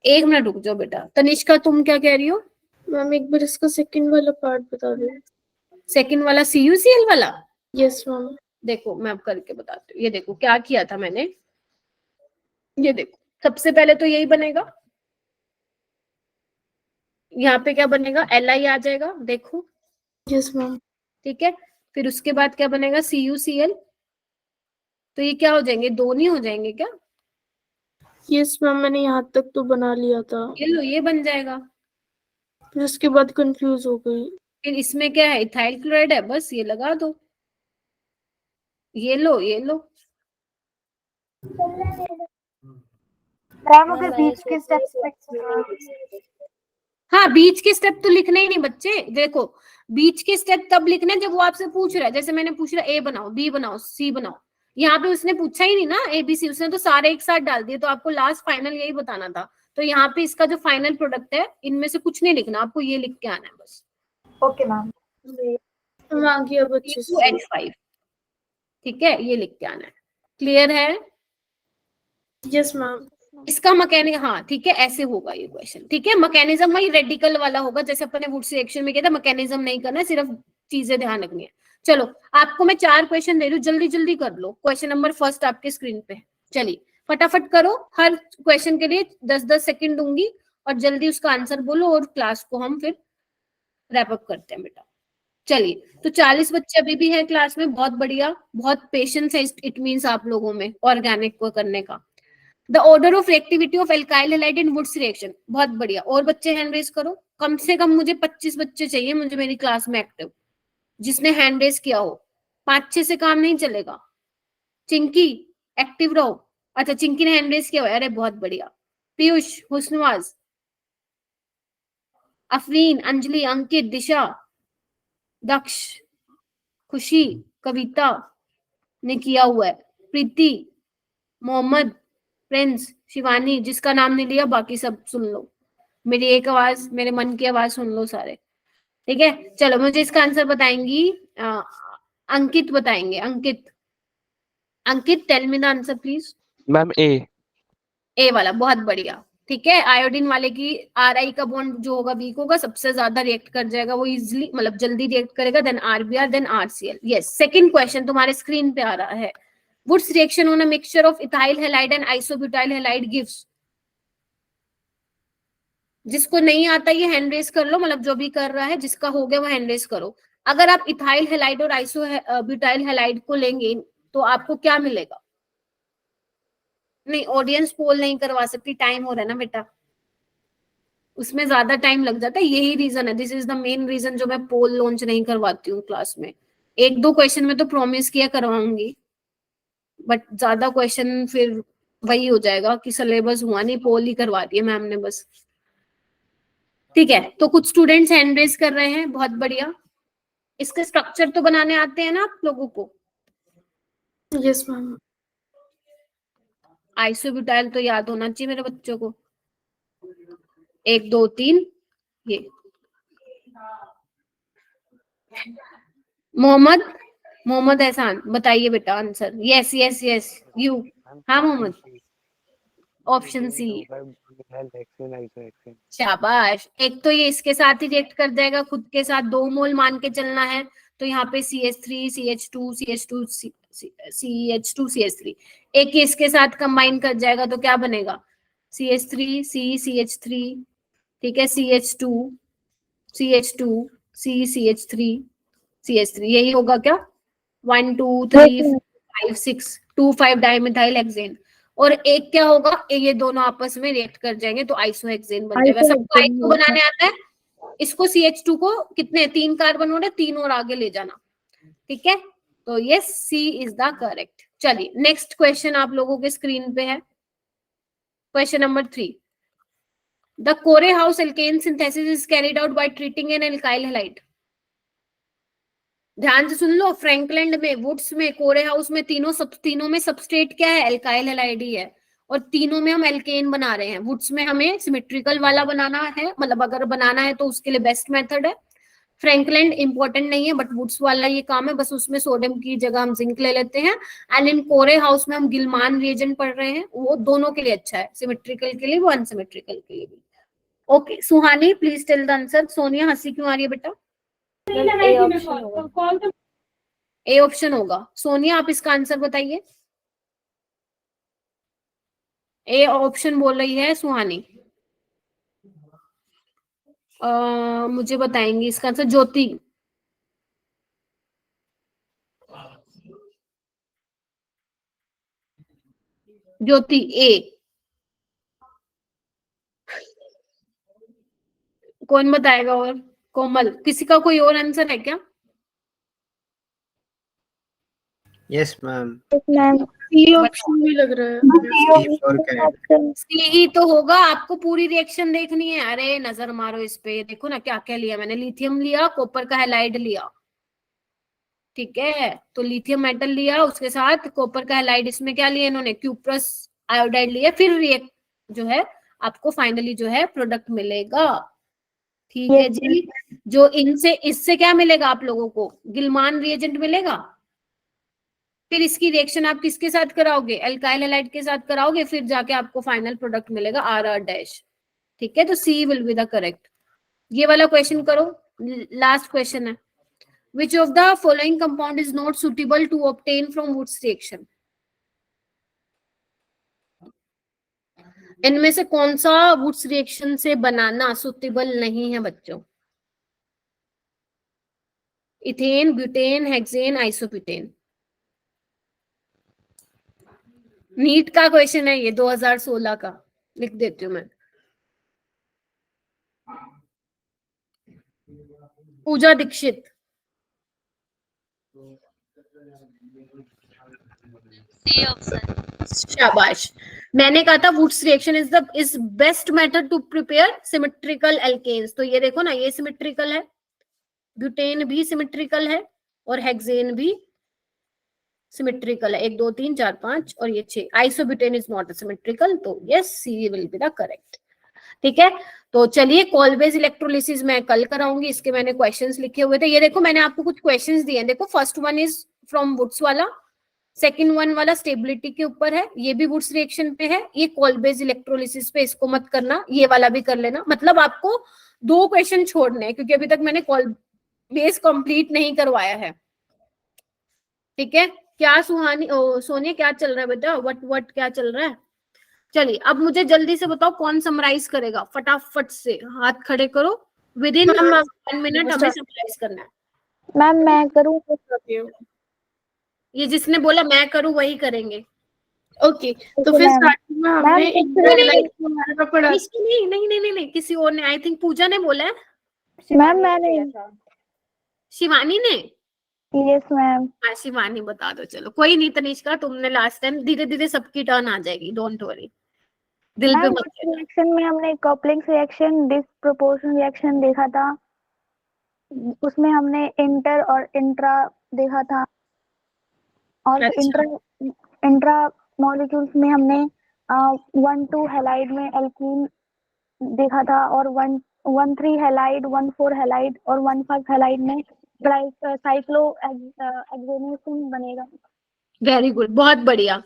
एक मिनट रुक जाओ बेटा। तनिष्का तुम क्या कह रही हो? मैम एक बार इसका सेकंड वाला पार्ट बता दो। सेकंड वाला CuCl वाला? Yes ma'am. देखो मैं अब करके बताती हूँ। ये देखो क्या किया था मैंने, ये देखो सबसे पहले तो यही बनेगा, यहाँ पे क्या बनेगा, Li आ जाएगा, देखो यस मैम। ठीक है। फिर उसके बाद क्या बनेगा, CuCl। तो ये क्या हो जाएंगे, दो नहीं हो जाएंगे क्या? यस मैम, मैंने यहाँ तक तो बना लिया था, ये लो ये बन जाएगा। फिर उसके बाद कंफ्यूज हो गई। फिर इसमें क्या है, इथाइल क्लोराइड है, बस ये लगा दो, ये लो ये लो। अगर बीच के स्टेप्स हाँ बीच के स्टेप तो लिखने ही नहीं बच्चे। देखो बीच के स्टेप तब लिखने जब वो आपसे पूछ रहा है, जैसे मैंने पूछ रहा ए बनाओ, बी बनाओ, सी बनाओ। यहाँ पे उसने पूछा ही नहीं ना ABC, उसने तो सारे एक साथ डाल दिए, तो आपको लास्ट फाइनल यही बताना था। तो यहाँ पे इसका जो फाइनल प्रोडक्ट है इनमें से कुछ नहीं लिखना, आपको ये लिख के आना है बस। Okay ma'am. हम आ गया बच्चे से। C2H5 ठीक है, ये लिख के आना है। क्लियर है? Yes ma'am. इसका मैकेनिज्म, हाँ ठीक है, ऐसे होगा ये क्वेश्चन, ठीक है। मैकेनिज्म वही रेडिकल वाला होगा जैसे अपने वुड्स रिएक्शन में किया था। मैकेनिज्म नहीं करना, सिर्फ चीजें ध्यान रखनी है। चलो आपको मैं 4 क्वेश्चन दे रही हूँ, जल्दी जल्दी कर लो। क्वेश्चन नंबर फर्स्ट आपके स्क्रीन पे, चलिए फटाफट करो। हर क्वेश्चन के लिए 10-10 सेकंड दूंगी और जल्दी उसका आंसर बोलो और क्लास को हम फिर रैप अप करते हैं बेटा। चलिए, तो 40 बच्चे अभी भी हैं क्लास में, बहुत बढ़िया, बहुत पेशेंस है इट मीन्स आप लोगों में ऑर्गेनिक को करने का। The order of reactivity of alkyl halide in Wurtz reaction, बहुत बढ़िया। और बच्चे हैंड रेज करो, कम से कम मुझे 25 बच्चे चाहिए मुझे मेरी क्लास में एक्टिव, जिसने हैंड रेज किया हो। 5-6 से काम नहीं चलेगा। चिंकी एक्टिव रहो। अच्छा चिंकी ने हैंड रेज किया हुआ है, अरे बहुत बढ़िया। पीयूष, हुस्नवाज, अफरीन, अंजलि, अंकित, दिशा, दक्ष, खुशी, कविता ने किया हुआ है, प्रीति, मोहम्मद, प्रिंस, शिवानी, जिसका नाम नहीं लिया बाकी सब सुन लो। मेरी एक आवाज, मेरे मन की आवाज सुन लो सारे, ठीक है। चलो मुझे इसका आंसर बताएंगी अंकित बताएंगे। Ankit, Ankit tell me the answer please. Ma'am A वाला, बहुत बढ़िया, ठीक है। आयोडीन वाले की RI का बॉन्ड जो होगा वीक होगा, सबसे ज्यादा रिएक्ट कर जाएगा वो, इजिली मतलब जल्दी रिएक्ट करेगा, then RBr, then RCl। Yes, second question तुम्हारे स्क्रीन पे आ रहा है, Woods reaction on a mixture of ethyl halide and isobutyl halide gives. जिसको नहीं आता ये हैंड रेस कर लो, मतलब जो भी कर रहा है, जिसका हो गया वो हैंड रेस करो। अगर आप इथाइल हैलाइड और आइसोब्यूटाइल हैलाइड को लेंगे तो आपको क्या मिलेगा? नहीं, ऑडियंस पोल नहीं करवा सकती, टाइम हो रहा है ना बेटा, उसमें ज्यादा टाइम लग जाता है, यही रीजन है, this is the main reason जो मैं पोल लॉन्च नहीं करवाती हूँ क्लास में। एक दो क्वेश्चन में तो प्रॉमिस किया करवाऊंगी, बट ज्यादा क्वेश्चन फिर वही हो जाएगा कि सिलेबस हुआ नहीं, पोल ही करवा दिया मैम ने बस। ठीक है, तो कुछ स्टूडेंट्स हैंड रेज कर रहे हैं, बहुत बढ़िया। इसके स्ट्रक्चर तो बनाने आते हैं ना आप लोगों को? Yes ma'am. आइसोब्यूटाइल तो याद होना चाहिए मेरे बच्चों को, 1 2 3 ये। मोहम्मद एहसान बताइए बेटा answer. Yes yes yes you. हाँ मोहम्मद, ऑप्शन सी। शाबाश। एक तो ये इसके साथ ही रिएक्ट कर जाएगा, खुद के साथ 2 मोल मान के चलना है, तो यहाँ पे CH3 CH2 CH2 CH2 CH3। एक ही इसके साथ कंबाइन कर जाएगा तो क्या बनेगा? CH3 C CH3, ठीक है, CH2 CH2 C CH3 CH3, यही होगा क्या? 1 2 3 4 5 6 2 5 डाइमिथाइल हेक्सेन। और एक क्या होगा, ये दोनों आपस में रिएक्ट कर जाएंगे तो आइसोहेक्सेन बन जाएगा। सबको आइसो बनाने आता है, इसको CH2 को कितने 3 कार्बन हो रहे, 3 और आगे ले जाना। ठीक है, तो ये C इज द करेक्ट। चलिए नेक्स्ट क्वेश्चन आप लोगों के स्क्रीन पे है, question number 3। The Corey House alkane synthesis is carried out by treating an alkyl halide. ध्यान से सुन लो, फ्रैंकलैंड में, वुड्स में, कोरेहाउस में, तीनों में सबस्ट्रेट क्या है? एल्काइल हैलाइड ही है, और तीनों में हम एल्केन बना रहे हैं। वुड्स में हमें सिमेट्रिकल वाला बनाना है, मतलब अगर बनाना है तो उसके लिए बेस्ट मेथड है। फ्रैंकलैंड इंपॉर्टेंट नहीं है, बट वुड्स वाला ये काम है, बस उसमें सोडियम की जगह हम जिंक ले लेते हैं। एंड इन कोरेहाउस में हम गिलमान रिएजेंट पढ़ रहे हैं, वो दोनों के लिए अच्छा है, सिमेट्रिकल के लिए, वो अनसिमेट्रिकल के लिए भी। Okay Suhani please tell the answer. Sonia हंसी क्यों आ रही है बेटा? ए ऑप्शन होगा। सोनिया आप इसका आंसर बताइए। ए ऑप्शन बोल रही है सुहानी। मुझे बताएंगी इसका आंसर ज्योति। ज्योति ए। कौन बताएगा? और कोमल, किसी का कोई और आंसर है क्या? Yes ma'am. Ma'am C option भी लग रहा है। सी ही तो होगा, आपको पूरी रिएक्शन देखनी है। अरे नजर मारो इस पे, देखो ना क्या क्या लिया मैंने। लिथियम लिया, कॉपर का हैलाइड लिया, ठीक है, तो लिथियम मेटल लिया, उसके साथ कॉपर का हैलाइड, इसमें क्या लिया इन्होंने? क्यूप्रस आयोडाइड लिया, फिर रिएक्ट जो है आपको फाइनली जो है प्रोडक्ट मिलेगा। ठीक है जी, जो इनसे इससे क्या मिलेगा आप लोगों को? गिलमान रिएजेंट मिलेगा। फिर इसकी रिएक्शन आप किसके साथ कराओगे? एल्काइल हैलाइड के साथ कराओगे, फिर जाके आपको फाइनल प्रोडक्ट मिलेगा RR-। ठीक है, तो सी विल बी द करेक्ट। ये वाला क्वेश्चन करो, लास्ट क्वेश्चन है। Which of the following compound is not suitable to obtain from Woods reaction? इनमें से कौन सा वुड्स रिएक्शन से बनाना सुटेबल नहीं है बच्चों? Ethane, butane, hexane, isobutane. NEET का क्वेश्चन है ये, 2016 का, लिख देती हूँ मैं। पूजा दीक्षित। शाबाश। मैंने कहा था Wurtz reaction is best method to prepare symmetrical alkanes. तो ये देखो ना, ये सिमेट्रिकल है, ब्यूटेन भी सिमेट्रिकल है, और हेक्सेन भी सिमेट्रिकल है। 1 2 3 4 5 और ये 6। आइसोब्यूटेन इज नॉट सिमेट्रिकल, तो yes C will be the correct. ठीक है, तो चलिए कॉल बेस इलेक्ट्रोलिसिस मैं कल कराऊंगी, इसके मैंने क्वेश्चंस लिखे हुए थे। ये देखो मैंने आपको कुछ क्वेश्चंस दिए हैं, देखो first one is from Wurtz वाला, सेकंड वन वाला स्टेबिलिटी के ऊपर है, ये भी वुड्स रिएक्शन पे है, ये कॉल बेस इलेक्ट्रोलिसिस पे, इसको मत करना, ये वाला भी कर लेना। मतलब आपको 2 क्वेश्चन छोड़ने हैं, क्योंकि अभी तक मैंने कॉल बेस कंप्लीट नहीं करवाया है। ठीक है, क्या सुहानी सोनिया क्या चल रहा है बेटा? व्हाट क्या चल रहा है? चलिए अब मुझे जल्दी से बताओ कौन समराइज करेगा, फटाफट से हाथ खड़े करो, विद इन 1 मिनट हमें समराइज करना है। मैम मैं करूँ? ये जिसने बोला मैं करूँ वही करेंगे। ओके, तो फिर स्टार्टिंग में हमने पढ़ा। नहीं, किसी और ने, आई थिंक पूजा ने बोला है। मैम मैंने, शिवानी ने? Yes ma'am. हाँ शिवानी बता दो, चलो कोई नहीं। तनिष्का तुमने लास्ट टाइम, धीरे धीरे सबकी टर्न आ जाएगी, डोंट वरी, दिल पे मत लेना। रिएक्शन में हमने कपलिंग रिएक्शन, डिस्प्रोपोर्शन रिएक्शन देखा था, उसमें हमने इंटर और इंट्रा देखा था, और अच्छा। इंट्रा मॉलिक्यूल्स में हमने 1,2 हैलाइड में एल्कीन देखा था, और 1,3 हैलाइड, 1,4 हैलाइड और 1,5 हैलाइड में साइक्लोहेक्सेन बनेगा। वेरी गुड, बहुत बढ़िया।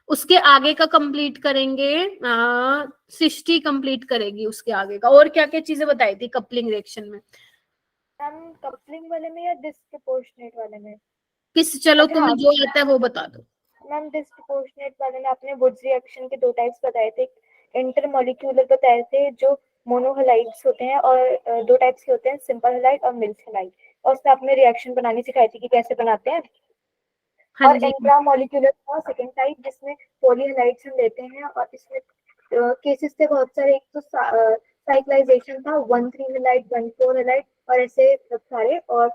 उसके आगे का कंप्लीट करेंगे, सृष्टि कंप्लीट करेगी उसके आगे का। और क्या क्या चीजें बताई थी कपलिंग रिएक्शन में? मैम कपलिंग वाले में या डिस्प्रोपोर्शनेट वाले में? किस, चलो तुम्हें जो आता है वो बता दो। मैम डिस्प्रोपोर्शनेट वाले में आपने वुड्स रिएक्शन के 2 टाइप्स बताए थे, इंटरमॉलिक्यूलर बताए थे जो मोनोहलाइड्स होते हैं, और 2 टाइप्स के होते हैं, सिंपल हैलाइड और मिल्क हैलाइड, और उसमें आपने रिएक्शन बनानी सिखाई थी कि कैसे बनाते हैं। हाँ और जी। इंट्रामॉलिक्यूलर का सेकंड टाइप जिसमें पॉलीहैलाइड्स हम लेते हैं, और इसमें केसेस थे बहुत सारे। एक तो साइक्लाइजेशन था, 1,3 हैलाइड, 1,4 हैलाइड और ऐसे सब सारे, और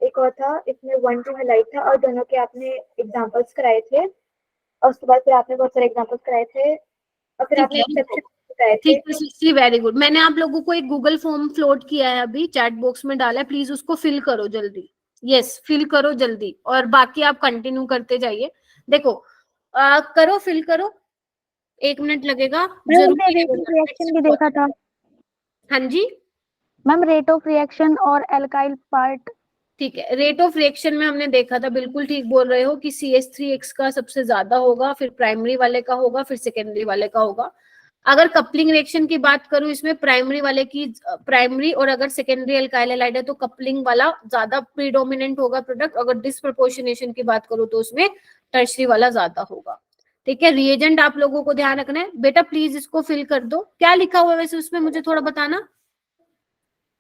एक और था इसमें 1,2 हैलाइड था, और दोनों के आपने एग्जांपल्स कराए थे, और उसके बाद फिर आपने बहुत सारे एग्जांपल्स कराए थे, और फिर आपने एक्सेप्शन बताए थे। ठीक है सृष्टि, वेरी गुड। मैंने आप लोगों को एक गूगल फॉर्म फ्लोट किया है, अभी चैट बॉक्स में डाला है, प्लीज उसको फिल करो जल्दी। यस, फिल करो जल्दी, और बाकी आप कंटिन्यू करते जाइए। देखो करो, फिल करो, 1 मिनट लगेगा रिएक्शन भी देखा था। हाँ जी मैम रेट ऑफ रिएक्शन और एल्काइल पार्ट। ठीक है, रेट ऑफ रिएक्शन में हमने देखा था, बिल्कुल ठीक बोल रहे हो कि CH3X का सबसे ज्यादा होगा, फिर प्राइमरी वाले का होगा, फिर सेकेंडरी वाले का होगा। अगर कपलिंग रिएक्शन की बात करूं, इसमें प्राइमरी वाले की, प्राइमरी और अगर सेकेंडरी अल्काइल हैलाइड है तो कपलिंग वाला ज्यादा प्रीडोमिनेंट होगा प्रोडक्ट। अगर डिस्प्रोपोर्शनेशन की बात करूं तो उसमें टर्शरी वाला ज्यादा होगा। ठीक है, रिएजेंट आप लोगों को ध्यान रखना है। बेटा प्लीज इसको फिल कर दो। क्या लिखा हुआ है वैसे उसमें, मुझे थोड़ा बताना।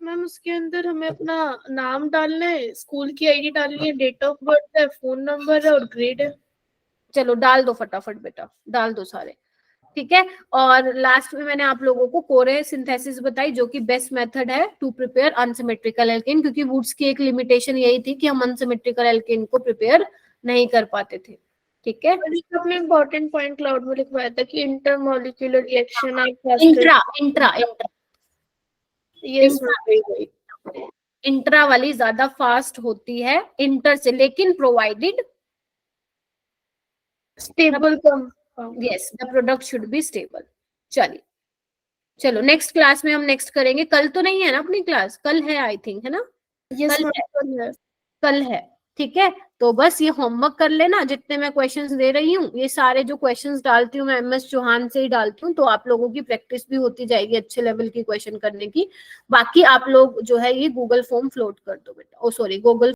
मैम उसके अंदर हमें अपना नाम डालना है, स्कूल की आईडी डालनी है, डेट ऑफ बर्थ है, फोन नंबर है और ग्रेड है। चलो डाल दो फटाफट बेटा, डाल दो सारे। ठीक है, और लास्ट में मैंने आप लोगों को कोरे सिंथेसिस बताई, जो कि बेस्ट मेथड है टू प्रिपेयर अनसिमेट्रिकल एल्केन, क्योंकि वुड्स की एक लिमिटेशन यही थी कि हम अनसिमेट्रिकल एल्केन को प्रिपेयर नहीं कर पाते थे। ठीक है, आपने इम्पोर्टेंट पॉइंट क्लाउड में लिखवाया था कि intermolecular reaction intra intra intra yes intra वाली ज्यादा फास्ट होती है इंटर से, लेकिन provided stable yes the product should be stable. चलिए, चलो नेक्स्ट क्लास में हम नेक्स्ट करेंगे। कल तो नहीं है ना अपनी क्लास? कल है आई थिंक, है ना? कल है। ठीक है, तो बस ये होमवर्क कर लेना, जितने मैं क्वेश्चंस दे रही हूँ ये सारे जो क्वेश्चंस डालती हूँ मैं MS चौहान से ही डालती हूँ, तो आप लोगों की प्रैक्टिस भी होती जाएगी अच्छे लेवल की क्वेश्चन करने की। बाकी आप लोग जो है ये गूगल फॉर्म फ्लोट कर दो बेटा, ओ सॉरी गूगल